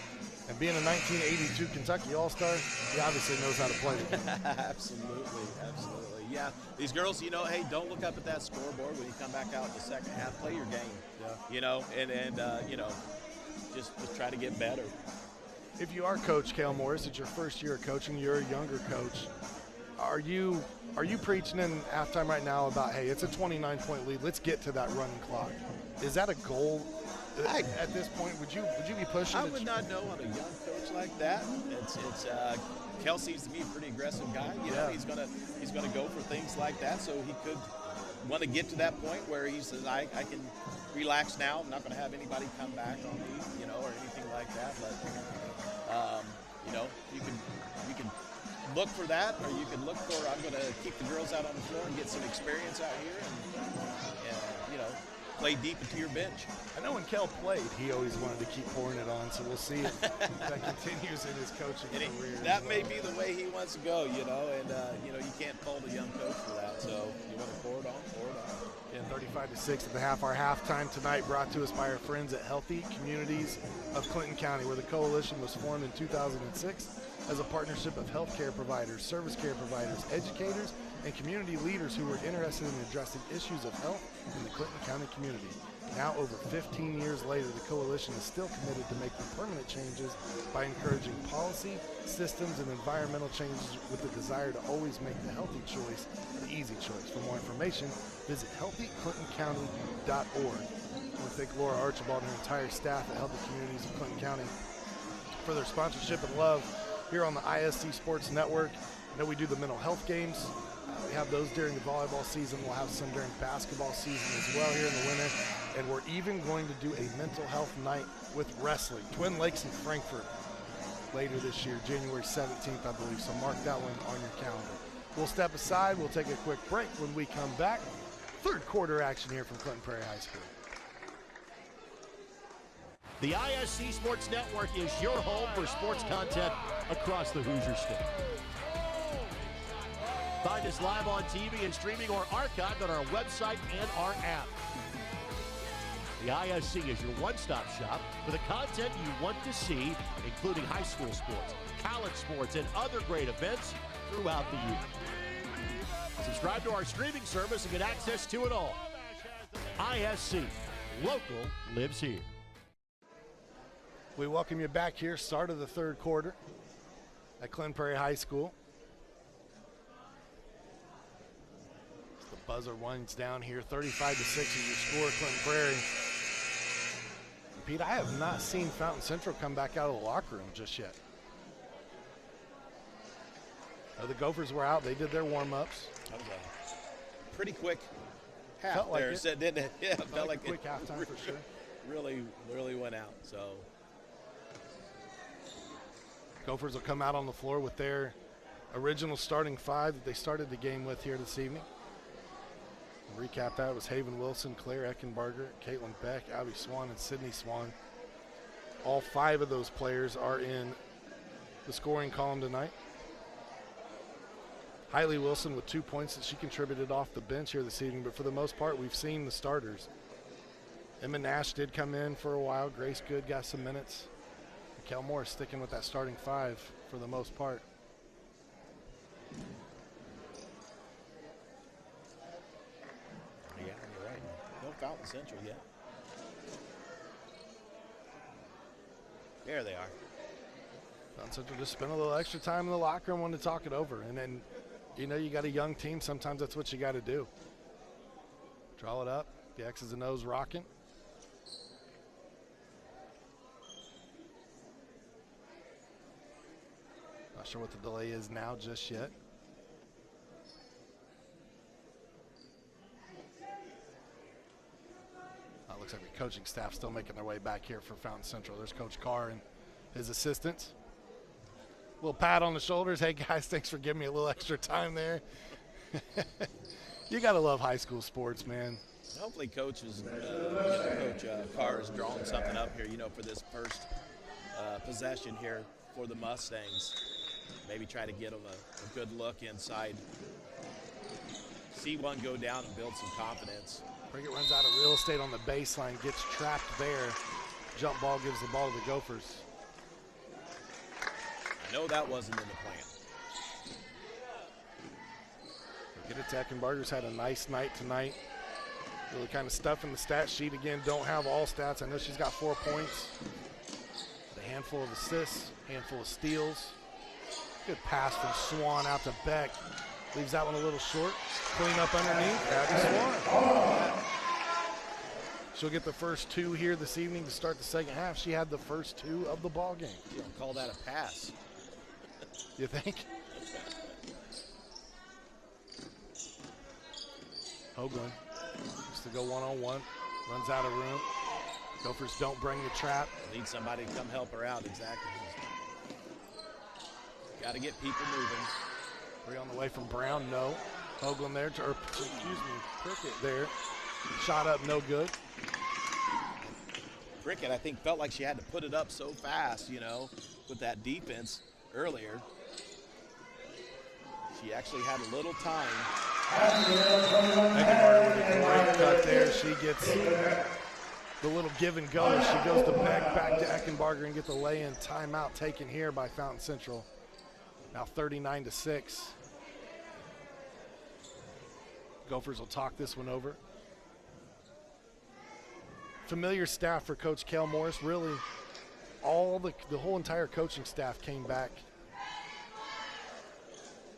And being a 1982 Kentucky All-Star, he obviously knows how to play the game. Absolutely. Yeah, these girls, hey, don't look up at that scoreboard when you come back out in the second half. Play your game, and just try to get better. If you are Coach Cale Morris, it's your first year of coaching, you're a younger coach. Are you preaching in halftime right now about, hey, it's a 29-point lead, let's get to that running clock? Is that a goal at this point? Would you be pushing? I would not know on a young coach like that. It's Kel seems to be a pretty aggressive guy. He's gonna go for things like that. So he could want to get to that point where he says, I can relax now. I'm not going to have anybody come back on me, or anything like that. But you can look for that, or you can look for, I'm going to keep the girls out on the floor and get some experience out here, and play deep into your bench. I know when Kel played, he always wanted to keep pouring it on, so we'll see if that continues in his coaching career. That may be the way he wants to go, and you can't fault a young coach for that. So you want to pour it on, pour it on. And 35-6 at the half. Our halftime tonight brought to us by our friends at Healthy Communities of Clinton County, where the coalition was formed in 2006 as a partnership of healthcare providers, service care providers, educators, and community leaders who were interested in addressing issues of health in the Clinton County community. Now, over 15 years later, the coalition is still committed to making permanent changes by encouraging policy, systems, and environmental changes with the desire to always make the healthy choice the easy choice. For more information, visit healthyclintoncounty.org. I want to thank Laura Archibald and her entire staff at Healthy Communities of Clinton County for their sponsorship and love here on the ISC Sports Network. I know we do the mental health games. We have those during the volleyball season. We'll have some during basketball season as well here in the winter. And we're even going to do a mental health night with wrestling. Twin Lakes in Frankfort later this year, January 17th, I believe. So mark that one on your calendar. We'll step aside. We'll take a quick break. When we come back, third quarter action here from Clinton Prairie High School. The ISC Sports Network is your home for sports content across the Hoosier State. Find us live on TV and streaming or archived on our website and our app. The ISC is your one-stop shop for the content you want to see, including high school sports, college sports, and other great events throughout the year. Subscribe to our streaming service and get access to it all. ISC, local lives here. We welcome you back here, start of the third quarter at Clinton Prairie High School. As the buzzer winds down here, 35-6 is your score, Clinton Prairie. Pete, I have not seen Fountain Central come back out of the locker room just yet. The Gophers were out. They did their warm-ups. That was a pretty quick half felt like there, it. Didn't it? Yeah, felt like a quick halftime for sure. Really went out. So Gophers will come out on the floor with their original starting five that they started the game with here this evening. To recap that, it was Haven Wilson, Claire Eckenbarger, Caitlin Beck, Abby Swan, and Sydney Swan. All five of those players are in the scoring column tonight. Hailey Wilson with 2 points that she contributed off the bench here this evening, but for the most part, we've seen the starters. Emma Nash did come in for a while. Grace Good got some minutes. Kel Moore sticking with that starting five for the most part. Yeah, you're right. No Fountain Central yet. There they are. Fountain Central just spent a little extra time in the locker room wanting to talk it over. And then, you know, you got a young team. Sometimes that's what you got to do. Draw it up. The X's and O's rocking. Not sure what the delay is now just yet. Looks like the coaching staff still making their way back here for Fountain Central. There's Coach Carr and his assistants. Little pat on the shoulders. Hey, guys, thanks for giving me a little extra time there. You got to love high school sports, man. Hopefully Coach Carr is drawing something up here, for this first possession here for the Mustangs. Maybe try to get them a good look inside. See one go down and build some confidence. Priggett runs out of real estate on the baseline, gets trapped there. Jump ball gives the ball to the Gophers. I know that wasn't in the plan. Get it to Eckenbarger's had a nice night tonight. Really kind of stuff in the stat sheet. Again, don't have all stats. I know she's got 4 points. A handful of assists, handful of steals. Good pass from Swan out to Beck. Leaves that one a little short. Clean up underneath. Abby Swan. She'll get the first two here this evening to start the second half. She had the first two of the ball game. You don't call that a pass. You think? Hoagland used to go one-on-one. Runs out of room. Gophers don't bring the trap. Need somebody to come help her out, exactly. Got to get people moving. 3 on the way from Brown, no. Hoagland there, Prickett there. Shot up, no good. Prickett, I think, felt like she had to put it up so fast, with that defense earlier. She actually had a little time. Eckenbarger with a great cut there. She gets the little give and go as she goes to back to Eckenbarger and get the lay-in. Timeout taken here by Fountain Central. Now 39-6. Gophers will talk this one over. Familiar staff for Coach Cale Morris. Really, the whole entire coaching staff came back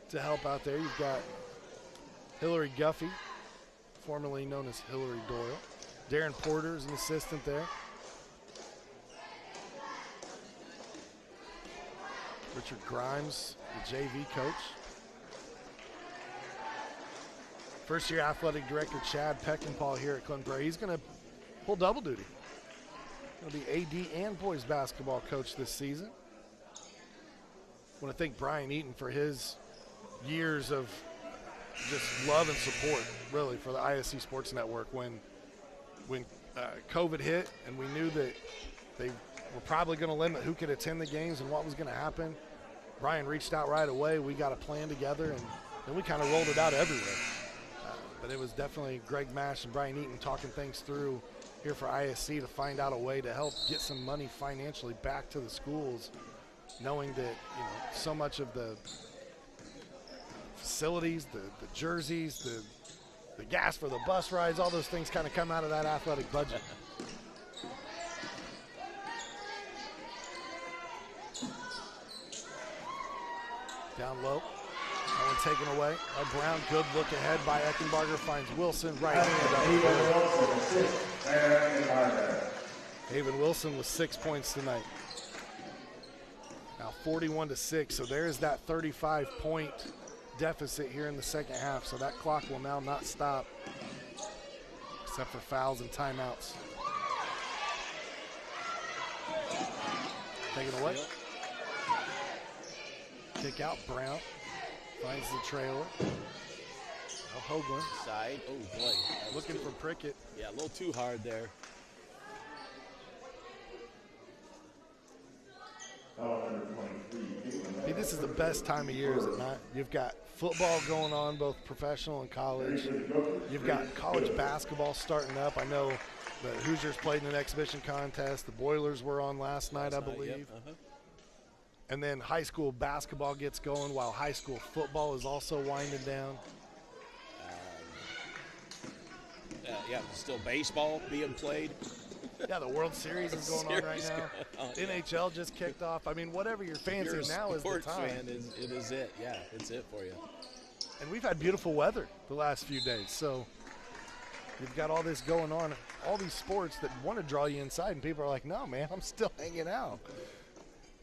to help out there. You've got Hillary Guffey, formerly known as Hillary Doyle. Darren Porter is an assistant there. Richard Grimes, the JV coach. First-year athletic director Chad Peckinpah here at Clinton Prairie. He's going to pull double duty. He'll be AD and boys basketball coach this season. I want to thank Brian Eaton for his years of just love and support, really, for the ISC Sports Network. When COVID hit and we knew that they were probably going to limit who could attend the games and what was going to happen, Brian reached out right away. We got a plan together, and then we kind of rolled it out everywhere. But it was definitely Greg Mash and Brian Eaton talking things through here for ISC to find out a way to help get some money financially back to the schools, knowing that so much of the facilities, the jerseys, the gas for the bus rides, all those things kind of come out of that athletic budget. Down low. That one taken away by Brown. Good look ahead by Eckenbarger. Finds Wilson right hand. Haven Wilson with 6 points tonight. Now 41-6. So there's that 35-point deficit here in the second half. So that clock will now not stop except for fouls and timeouts. Taken away. Kick out Brown. Finds the trailer. Now Hoagland. Side. Oh, boy. Looking for Prickett. Yeah, a little too hard there. Hey, this is the best time of year, is it not? You've got football going on, both professional and college. You've got college basketball starting up. I know the Hoosiers played in an exhibition contest. The Boilers were on last night, I believe. Yep. And then high school basketball gets going while high school football is also winding down. Yeah, still baseball being played. Yeah, the World Series is going on right now. NHL just kicked off. I mean, whatever you're fancy now is the time. Fan, it is it. Yeah, it's it for you. And we've had beautiful weather the last few days, so you've got all this going on, all these sports that want to draw you inside, and people are like, no, man, I'm still hanging out.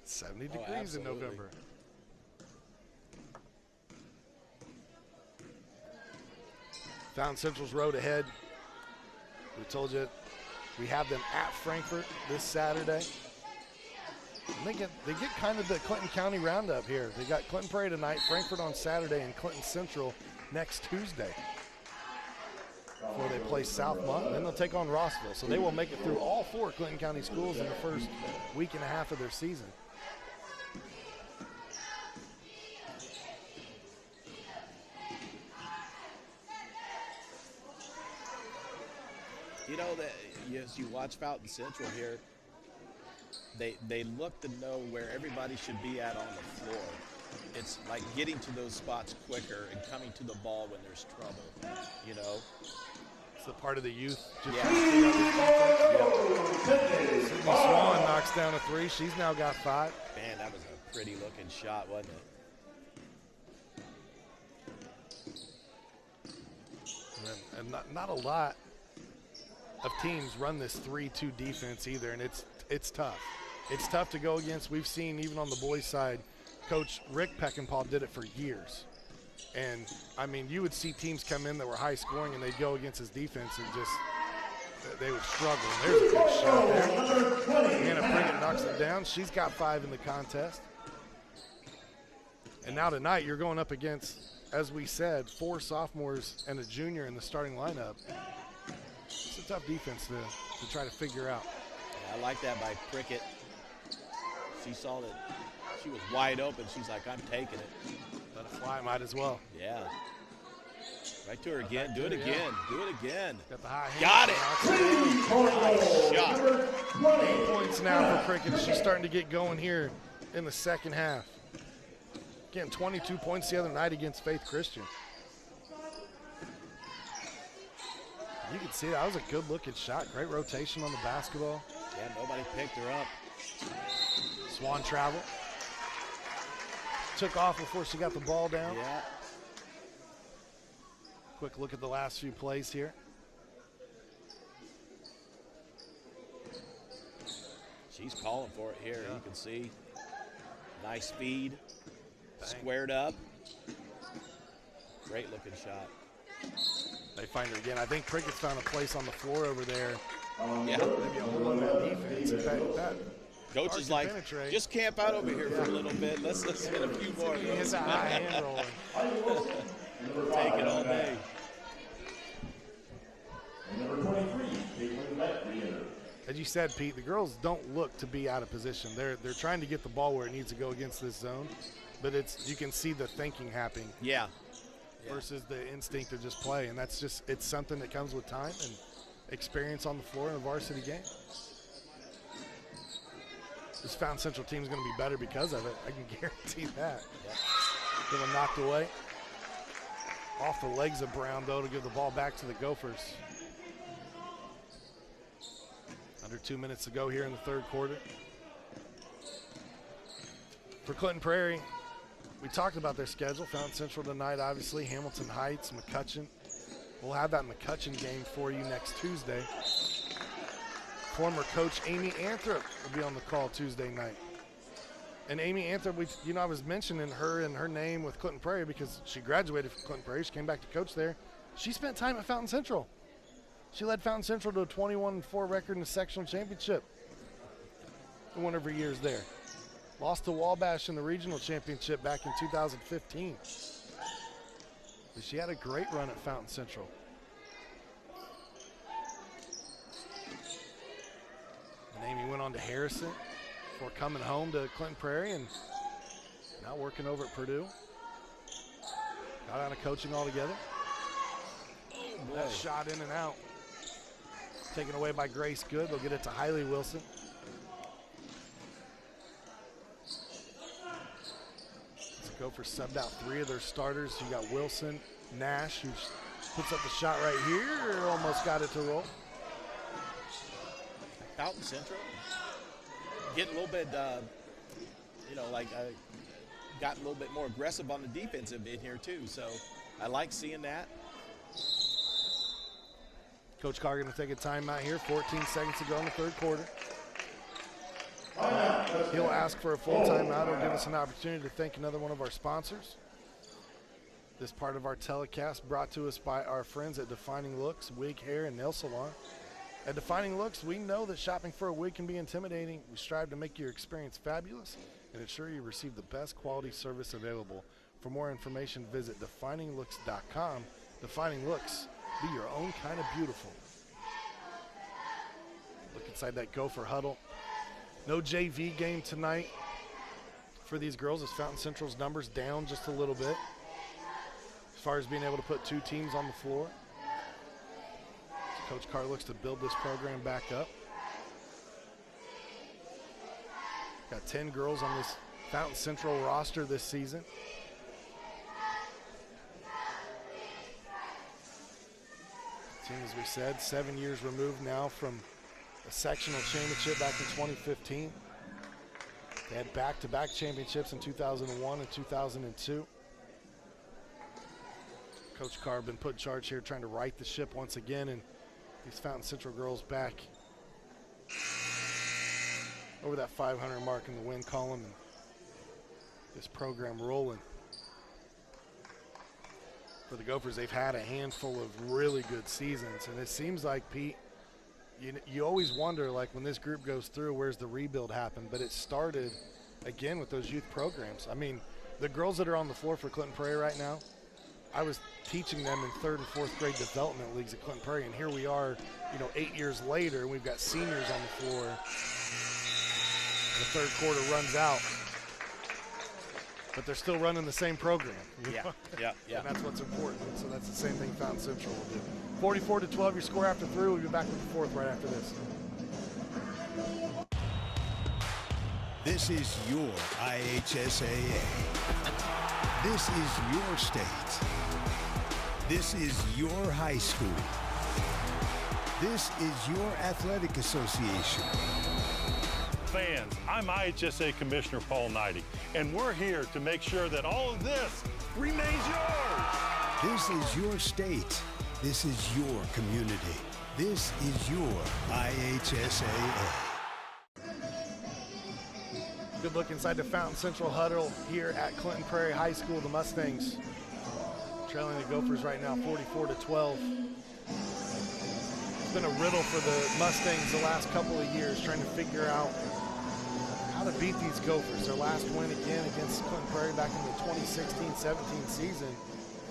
70 degrees in November. Fountain Central's road ahead. We told you we have them at Frankfort this Saturday. And they get kind of the Clinton County roundup here. They got Clinton Prairie tonight, Frankfort on Saturday, and Clinton Central next Tuesday before they play Southmont. And then they'll take on Rossville. So they will make it through all 4 Clinton County schools in the first week and a half of their season. You know, that as you watch Fountain Central here, they look to know where everybody should be at on the floor. It's like getting to those spots quicker and coming to the ball when there's trouble, you know. It's the part of the youth. Yeah. Sydney Swan knocks down a 3. She's now got 5. Man, that was a pretty looking shot, wasn't it? And not a lot of teams run this 3-2 defense either, and it's tough. It's tough to go against. We've seen even on the boys' side, Coach Rick Peckinpah did it for years. And, I mean, you would see teams come in that were high scoring and they'd go against his defense and just they would struggle. There's a big shot there. Anna Prickett knocks it down. She's got 5 in the contest. And now tonight you're going up against, as we said, 4 sophomores and a junior in the starting lineup. It's a tough defense to try to figure out. Yeah, I like that by Prickett. She saw that she was wide open. She's like, I'm taking it. Let it fly, might as well. Yeah. Right to her again. Do it again. Do it again. Got the high hand. Got it. Nice shot. 8 points now for Prickett. She's starting to get going here in the second half. Getting 22 points the other night against Faith Christian. You can see that was a good-looking shot. Great rotation on the basketball. Yeah, nobody picked her up. Swan travel. Took off before she got the ball down. Yeah. Quick look at the last few plays here. She's calling for it here. Yeah. You can see. Nice speed. Bang. Squared up. Great looking shot. They find her again. I think Prickett's found a place on the floor over there. Yeah. Maybe a hole in that defense. In fact, that Coach is like, just camp out over here for a little bit. Let's get a few more. It's a high hand rolling. Take it all day. As you said, Pete, the girls don't look to be out of position. They're trying to get the ball where it needs to go against this zone, but you can see the thinking happening. Yeah. Versus the instinct to just play, and it's something that comes with time and experience on the floor in a varsity game. This Fountain Central team is going to be better because of it. I can guarantee that. Yep. Get one knocked away. Off the legs of Brown, though, to give the ball back to the Gophers. Under 2 minutes to go here in the third quarter. For Clinton Prairie, we talked about their schedule. Fountain Central tonight, obviously. Hamilton Heights, McCutcheon. We'll have that McCutcheon game for you next Tuesday. Former coach Amy Anthrop will be on the call Tuesday night. And Amy Anthrop, I was mentioning her and her name with Clinton Prairie because she graduated from Clinton Prairie. She came back to coach there. She spent time at Fountain Central. She led Fountain Central to a 21-4 record in the sectional championship in one of her years there. Lost to Wabash in the regional championship back in 2015. But she had a great run at Fountain Central. And Amy went on to Harrison before coming home to Clinton Prairie and now working over at Purdue. Got out of coaching altogether. Oh, that shot in and out. Taken away by Grace Good. They'll get it to Hailey Wilson. Gophers subbed out 3 of their starters. You got Wilson, Nash, who puts up the shot right here. Almost got it to roll. Fountain Central getting a little bit, got a little bit more aggressive on the defensive end here too. So I like seeing that. Coach Carr going to take a timeout here. 14 seconds to go in the third quarter. He'll ask for a full timeout. It'll give us an opportunity to thank another one of our sponsors. This part of our telecast brought to us by our friends at Defining Looks, Wig, Hair, and Nail Salon. At Defining Looks, we know that shopping for a wig can be intimidating. We strive to make your experience fabulous and ensure you receive the best quality service available. For more information, visit defininglooks.com. Defining Looks, be your own kind of beautiful. Look inside that Gopher huddle. No JV game tonight for these girls as Fountain Central's numbers down just a little bit as far as being able to put 2 teams on the floor. Coach Carr looks to build this program back up. Got 10 girls on this Fountain Central roster this season. Team, as we said, 7 years removed now from a sectional championship back in 2015. They had back-to-back championships in 2001 and 2002. Coach Carr been put in charge here trying to right the ship once again, and these Fountain Central girls back over that 500 mark in the win column, and this program rolling. For the Gophers, they've had a handful of really good seasons, and it seems like, Pete, you always wonder, like, when this group goes through, where's the rebuild happen? But it started, again, with those youth programs. I mean, the girls that are on the floor for Clinton Prairie right now, I was teaching them in 3rd and 4th grade development leagues at Clinton Prairie, and here we are, 8 years later, and we've got seniors on the floor. The 3rd quarter runs out, but they're still running the same program. Yeah. And that's what's important. So that's the same thing Fountain Central will do. 44-12, your score after 3. We'll be back with the 4th right after this. This is your IHSAA. This is your state. This is your high school. This is your athletic association. Fans, I'm IHSAA Commissioner Paul Knighty, and we're here to make sure that all of this remains yours. This is your state. This is your community. This is your IHSAA. Good look inside the Fountain Central huddle here at Clinton Prairie High School. The Mustangs trailing the Gophers right now 44-12. It's been a riddle for the Mustangs the last couple of years trying to figure out how to beat these Gophers. Their last win again against Clinton Prairie back in the 2016-17 season.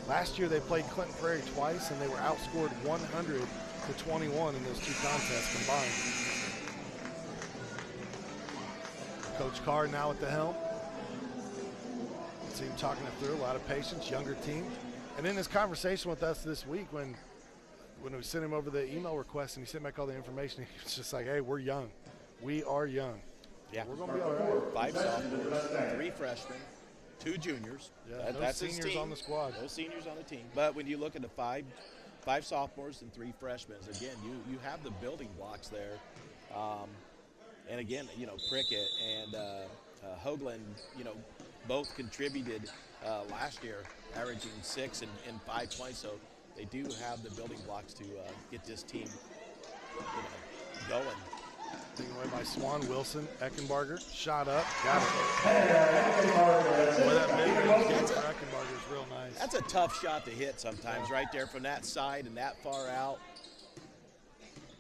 Last year they played Clinton Prairie twice and they were outscored 100-21 in those two contests combined. Coach Carr now at the helm. See him talking it through, a lot of patience, younger team. And in his conversation with us this week when we sent him over the email request and he sent back all the information, he was just like, hey, we're young. We are young. Yeah. We're going to be all right. 5 sophomores, 3 freshmen, 2 juniors. Yeah, That's seniors his team. on the squad. No seniors on the team. But when you look at the 5 sophomores and 3 freshmen, again, you have the building blocks there. And again, Prickett and Hoagland, both contributed last year, averaging 6 and 5 points. So they do have the building blocks to get this team, going. Taken away by Swan. Wilson, Eckenbarger, shot up, got it. Boy, that mid-range game for Eckenbarger is real nice. That's a tough shot to hit sometimes, right there from that side and that far out.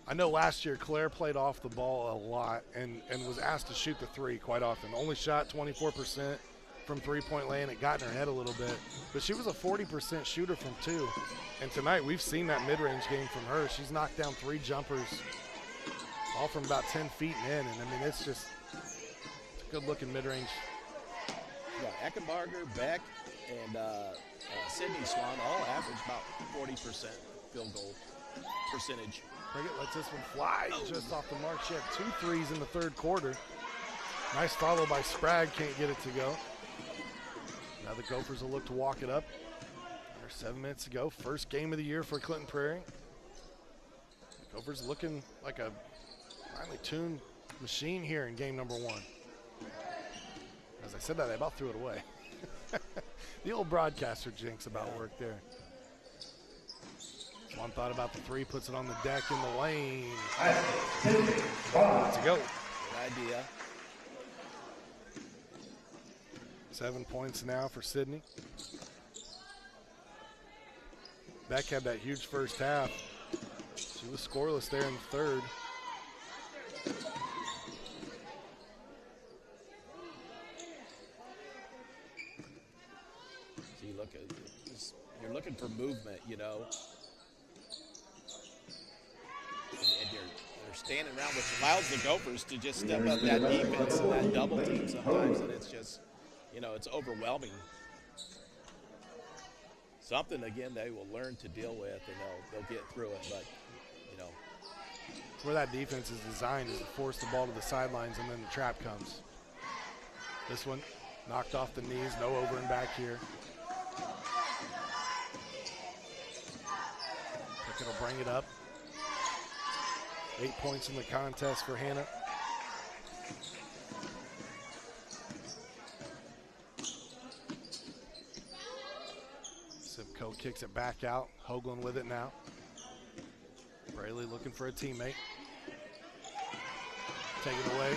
I know last year Claire played off the ball a lot and was asked to shoot the 3 quite often. Only shot 24% from 3-point land. It got in her head a little bit. But she was a 40% shooter from 2. And tonight we've seen that mid-range game from her. She's knocked down 3 jumpers, all from about 10 feet and in. And, I mean, it's a good-looking mid-range. Yeah, Eckenbarger, Beck, and Sydney Swan all average about 40% field goal percentage. Prickett lets this one fly just off the mark. She had 2 threes in the 3rd quarter. Nice follow by Sprague, can't get it to go. Now the Gophers will look to walk it up. There's 7 minutes to go. First game of the year for Clinton Prairie. Gophers looking like a finely tuned machine here in game number 1. As I said that, I about threw it away. The old broadcaster jinx about work there. Swan thought about the 3, puts it on the deck in the lane. Let's go. Good idea. 7 points now for Sydney. Beck had that huge first half. She was scoreless there in the 3rd. See, look at this. You're looking for movement, And they're standing around, which allows the Gophers to just step up that defense and that double team sometimes, and it's just, it's overwhelming. Something, again, they will learn to deal with, and they'll get through it, but, Where that defense is designed is to force the ball to the sidelines, and then the trap comes. This one knocked off the knees, no over and back here. Pickett will bring it up. 8 points in the contest for Hannah. Simcoe kicks it back out. Hoagland with it now. Prairie looking for a teammate. Taken away.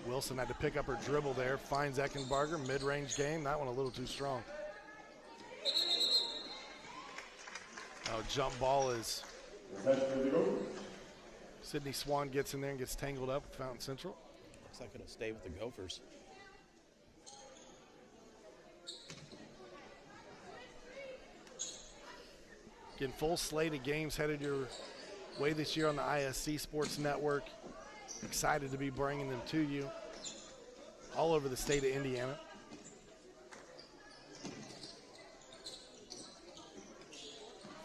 Wilson had to pick up her dribble there. Finds Eckenbarger. Mid-range game. That one a little too strong. Oh, jump ball is... Sydney Swan gets in there and gets tangled up with Fountain Central. Looks like it'll stay with the Gophers. Again, full slate of games headed your way this year on the ISC Sports Network. Excited to be bringing them to you all over the state of Indiana.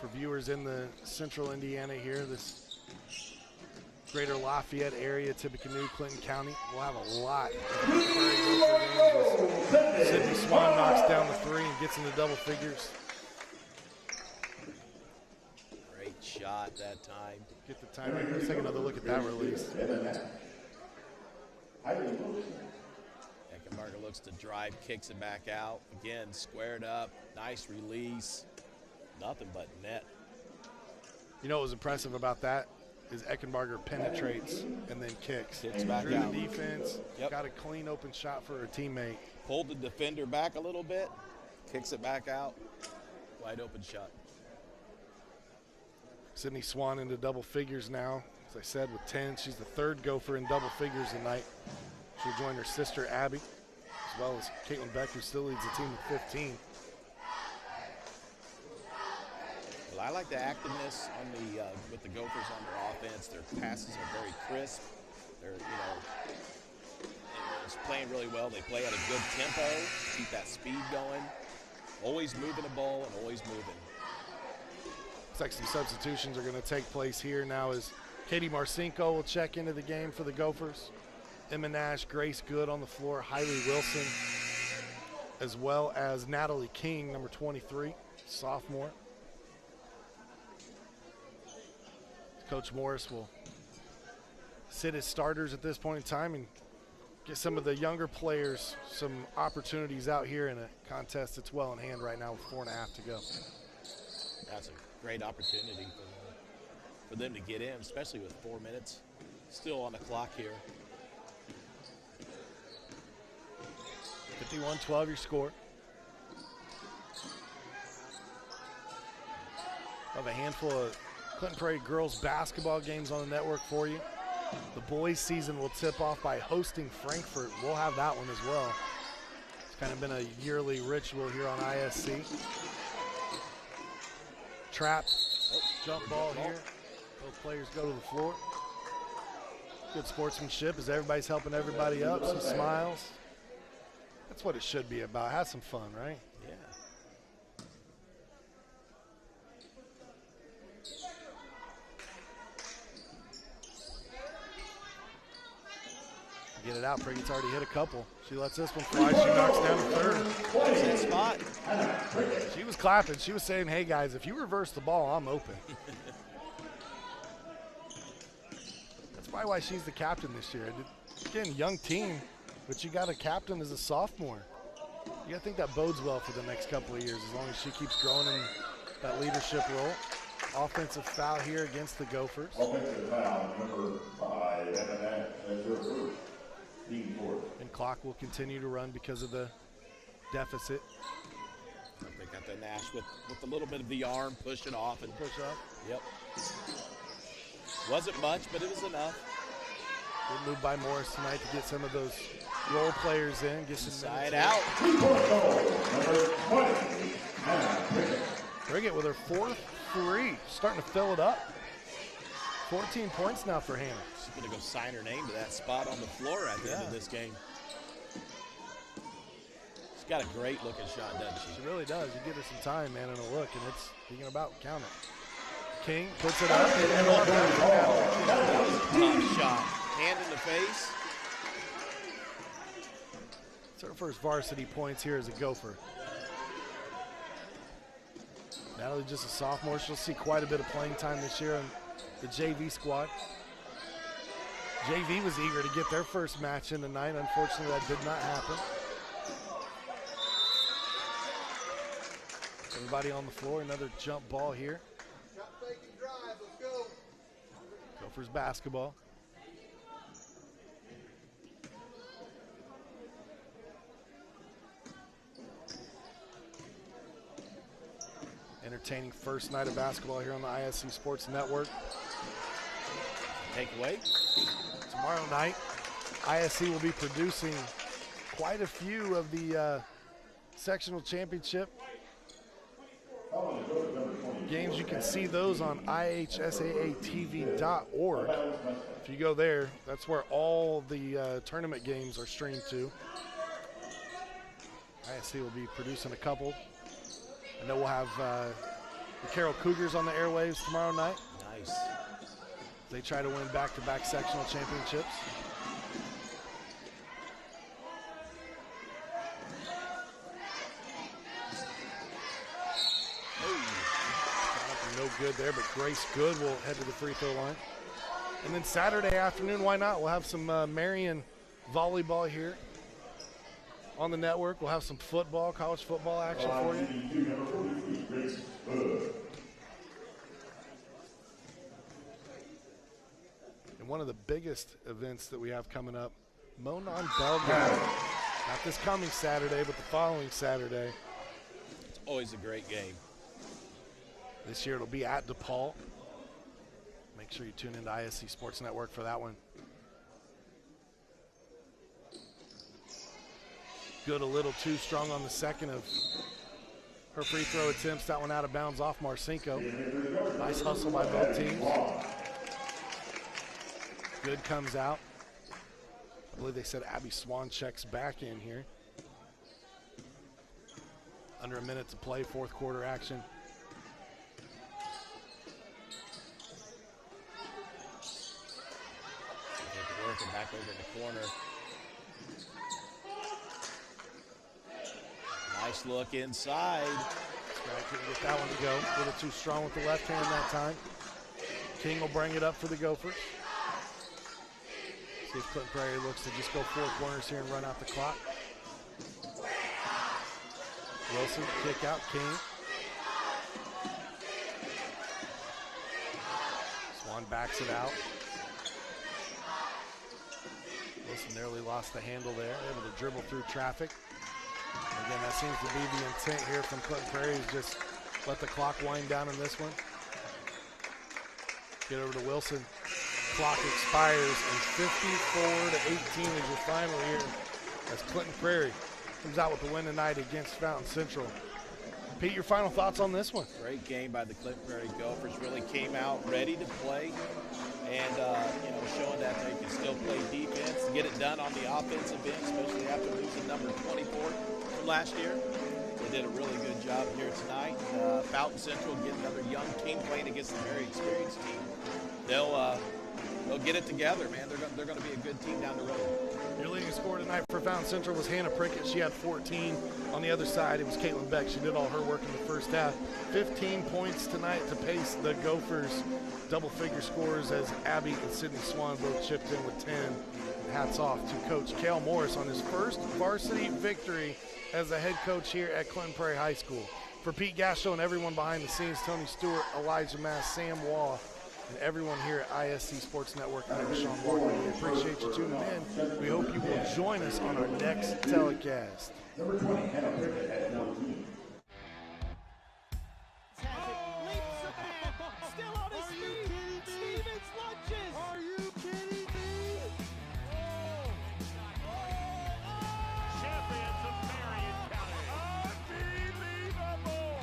For viewers in the central Indiana here, this greater Lafayette area, Tippecanoe, Clinton County, we'll have a lot of games. Sydney Swan knocks down the three and gets into double figures. Great shot that time. Get the time right. Let's take another look at that release. Eckenbarger looks to drive, kicks it back out. Again, squared up, nice release. Nothing but net. You know what was impressive about that is Eckenbarger penetrates and then kicks. Kicks back Drew out. The defense, Yep. got a clean open shot for her teammate. Pulled the defender back a little bit, kicks it back out. Wide open shot. Sydney Swan into double figures now. As I said, with 10, she's the third Gopher in double figures tonight. She'll join her sister Abby, as well as Caitlin Beck, who still leads the team with 15. Well, I like the activeness on the with the Gophers on their offense. Their passes are very crisp. They're it's playing really well. They play at a good tempo, keep that speed going. Always moving the ball and always moving. Looks like some substitutions are going to take place here now as Katie Marcinko will check into the game for the Gophers. Emma Nash, Grace Good on the floor, Hailey Wilson, as well as Natalie King, number 23, sophomore. Coach Morris will sit as starters at this point in time and get some of the younger players some opportunities out here in a contest that's well in hand right now with 4.5 to go. That's a great opportunity for them to get in, especially with 4 minutes still on the clock here. 51-12 your score. I have a handful of Clinton Prairie girls basketball games on the network for you. The boys season will tip off by hosting Frankfort. We'll have that one as well. It's kind of been a yearly ritual here on ISC. Trap, jump ball here. Both players go to the floor. Good sportsmanship as everybody's helping everybody up. Some smiles. That's what it should be about. Have some fun, right? Yeah. Get it out. Priggett's already hit a couple. She lets this one fly. She knocks down the third. That spot. She was clapping. She was saying, hey, guys, if you reverse the ball, I'm open. That's probably why she's the captain this year. Again, young team, but you got a captain as a sophomore. You got to think that bodes well for the next couple of years as long as she keeps growing in that leadership role. Offensive foul here against the Gophers. Offensive foul, number 5, Emma as your first. And clock will continue to run because of the deficit. They got the Nash with a little bit of the arm, push it off and push up. Yep. Wasn't much, but it was enough. Good move by Morris tonight to get some of those role players in. Get some side out. Priggett with her 4th free, starting to fill it up. 14 points now for Hannah. She's going to go sign her name to that spot on the floor at the end of this game. She's got a great looking shot, doesn't she? She really does. You give her some time, man, and a look, and it's thinking about count it. King puts it up. Top shot. Hand in the face. It's her first varsity points here as a Gopher. Natalie just a sophomore. She'll see quite a bit of playing time this year on the JV squad. JV was eager to get their first match in tonight. Unfortunately, that did not happen. Everybody on the floor. Another jump ball here. Gophers basketball. Entertaining first night of basketball here on the ISC Sports Network. Takeaway. Tomorrow night, ISC will be producing quite a few of the sectional championship games. You can see those on IHSAATV.org. If you go there, that's where all the tournament games are streamed to. ISC will be producing a couple. I know we'll have the Carroll Cougars on the airwaves tomorrow night. Nice. They try to win back-to-back sectional championships. No good there, but Grace Good will head to the free throw line. And then Saturday afternoon, why not? We'll have some Marion volleyball here on the network. We'll have some football, college football action for you. And one of the biggest events that we have coming up, Monon Belgrade. Not this coming Saturday, but the following Saturday. It's always a great game. This year it'll be at DePaul. Make sure you tune into ISC Sports Network for that one. Good, a little too strong on the second of her free throw attempts. That one out of bounds off Marcinko. Nice hustle by both teams. Good comes out. I believe they said Abby Swan checks back in here. Under a minute to play, fourth quarter action. Working back over in the corner. Nice look inside. Couldn't get that one to go. A little too strong with the left hand that time. King will bring it up for the Gophers. See if Clinton Prairie looks to just go four corners here and run out the clock. Wilson, kick out, King. Swan backs it out. Wilson nearly lost the handle there, able to dribble through traffic. Again, that seems to be the intent here from Clinton Prairie, is just let the clock wind down in this one. Get over to Wilson. Clock expires, and 54-18 is your final here as Clinton Prairie comes out with the win tonight against Fountain Central. Pete, your final thoughts on this one? Great game by the Clinton Prairie Gophers. Really came out ready to play, and showing that they can still play defense, get it done on the offensive end, especially after losing number 24 from last year. They did a really good job here tonight. Fountain Central get another young team playing against a very experienced team. They'll get it together, man. They're going to be a good team down the road. Your leading scorer tonight for Fountain Central was Hannah Prickett. She had 14. On the other side, it was Caitlin Beck. She did all her work in the first half. 15 points tonight to pace the Gophers. Double-figure scores as Abby and Sydney Swan both chipped in with 10. Hats off to Coach Cale Morris on his first varsity victory as the head coach here at Clinton Prairie High School. For Pete Gasho and everyone behind the scenes, Tony Stewart, Elijah Mass, Sam Waugh, and everyone here at ISC Sports Network, I'm Sean Walker. We appreciate you tuning in. We hope you will join us on our next telecast. Number 20, Hannah Prickett at 14. Still on his feet. Stevens lunges. Are you kidding me? Champions of Marion County. Unbelievable.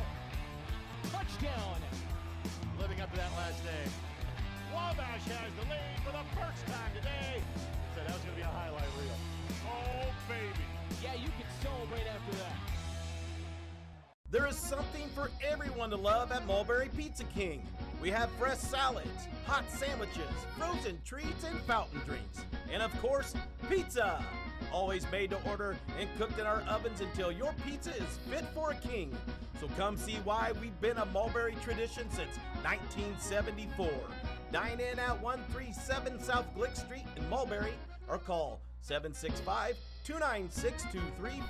Touchdown. Living up to that last day. Wabash has the lead for the first time today. Said that was going to be a highlight reel. Oh, baby. Yeah, you can celebrate after that. There is something for everyone to love at Mulberry Pizza King. We have fresh salads, hot sandwiches, frozen treats, and fountain drinks. And of course, pizza. Always made to order and cooked in our ovens until your pizza is fit for a king. So come see why we've been a Mulberry tradition since 1974. Dine in at 137 South Glick Street in Mulberry or call 765-296-2345.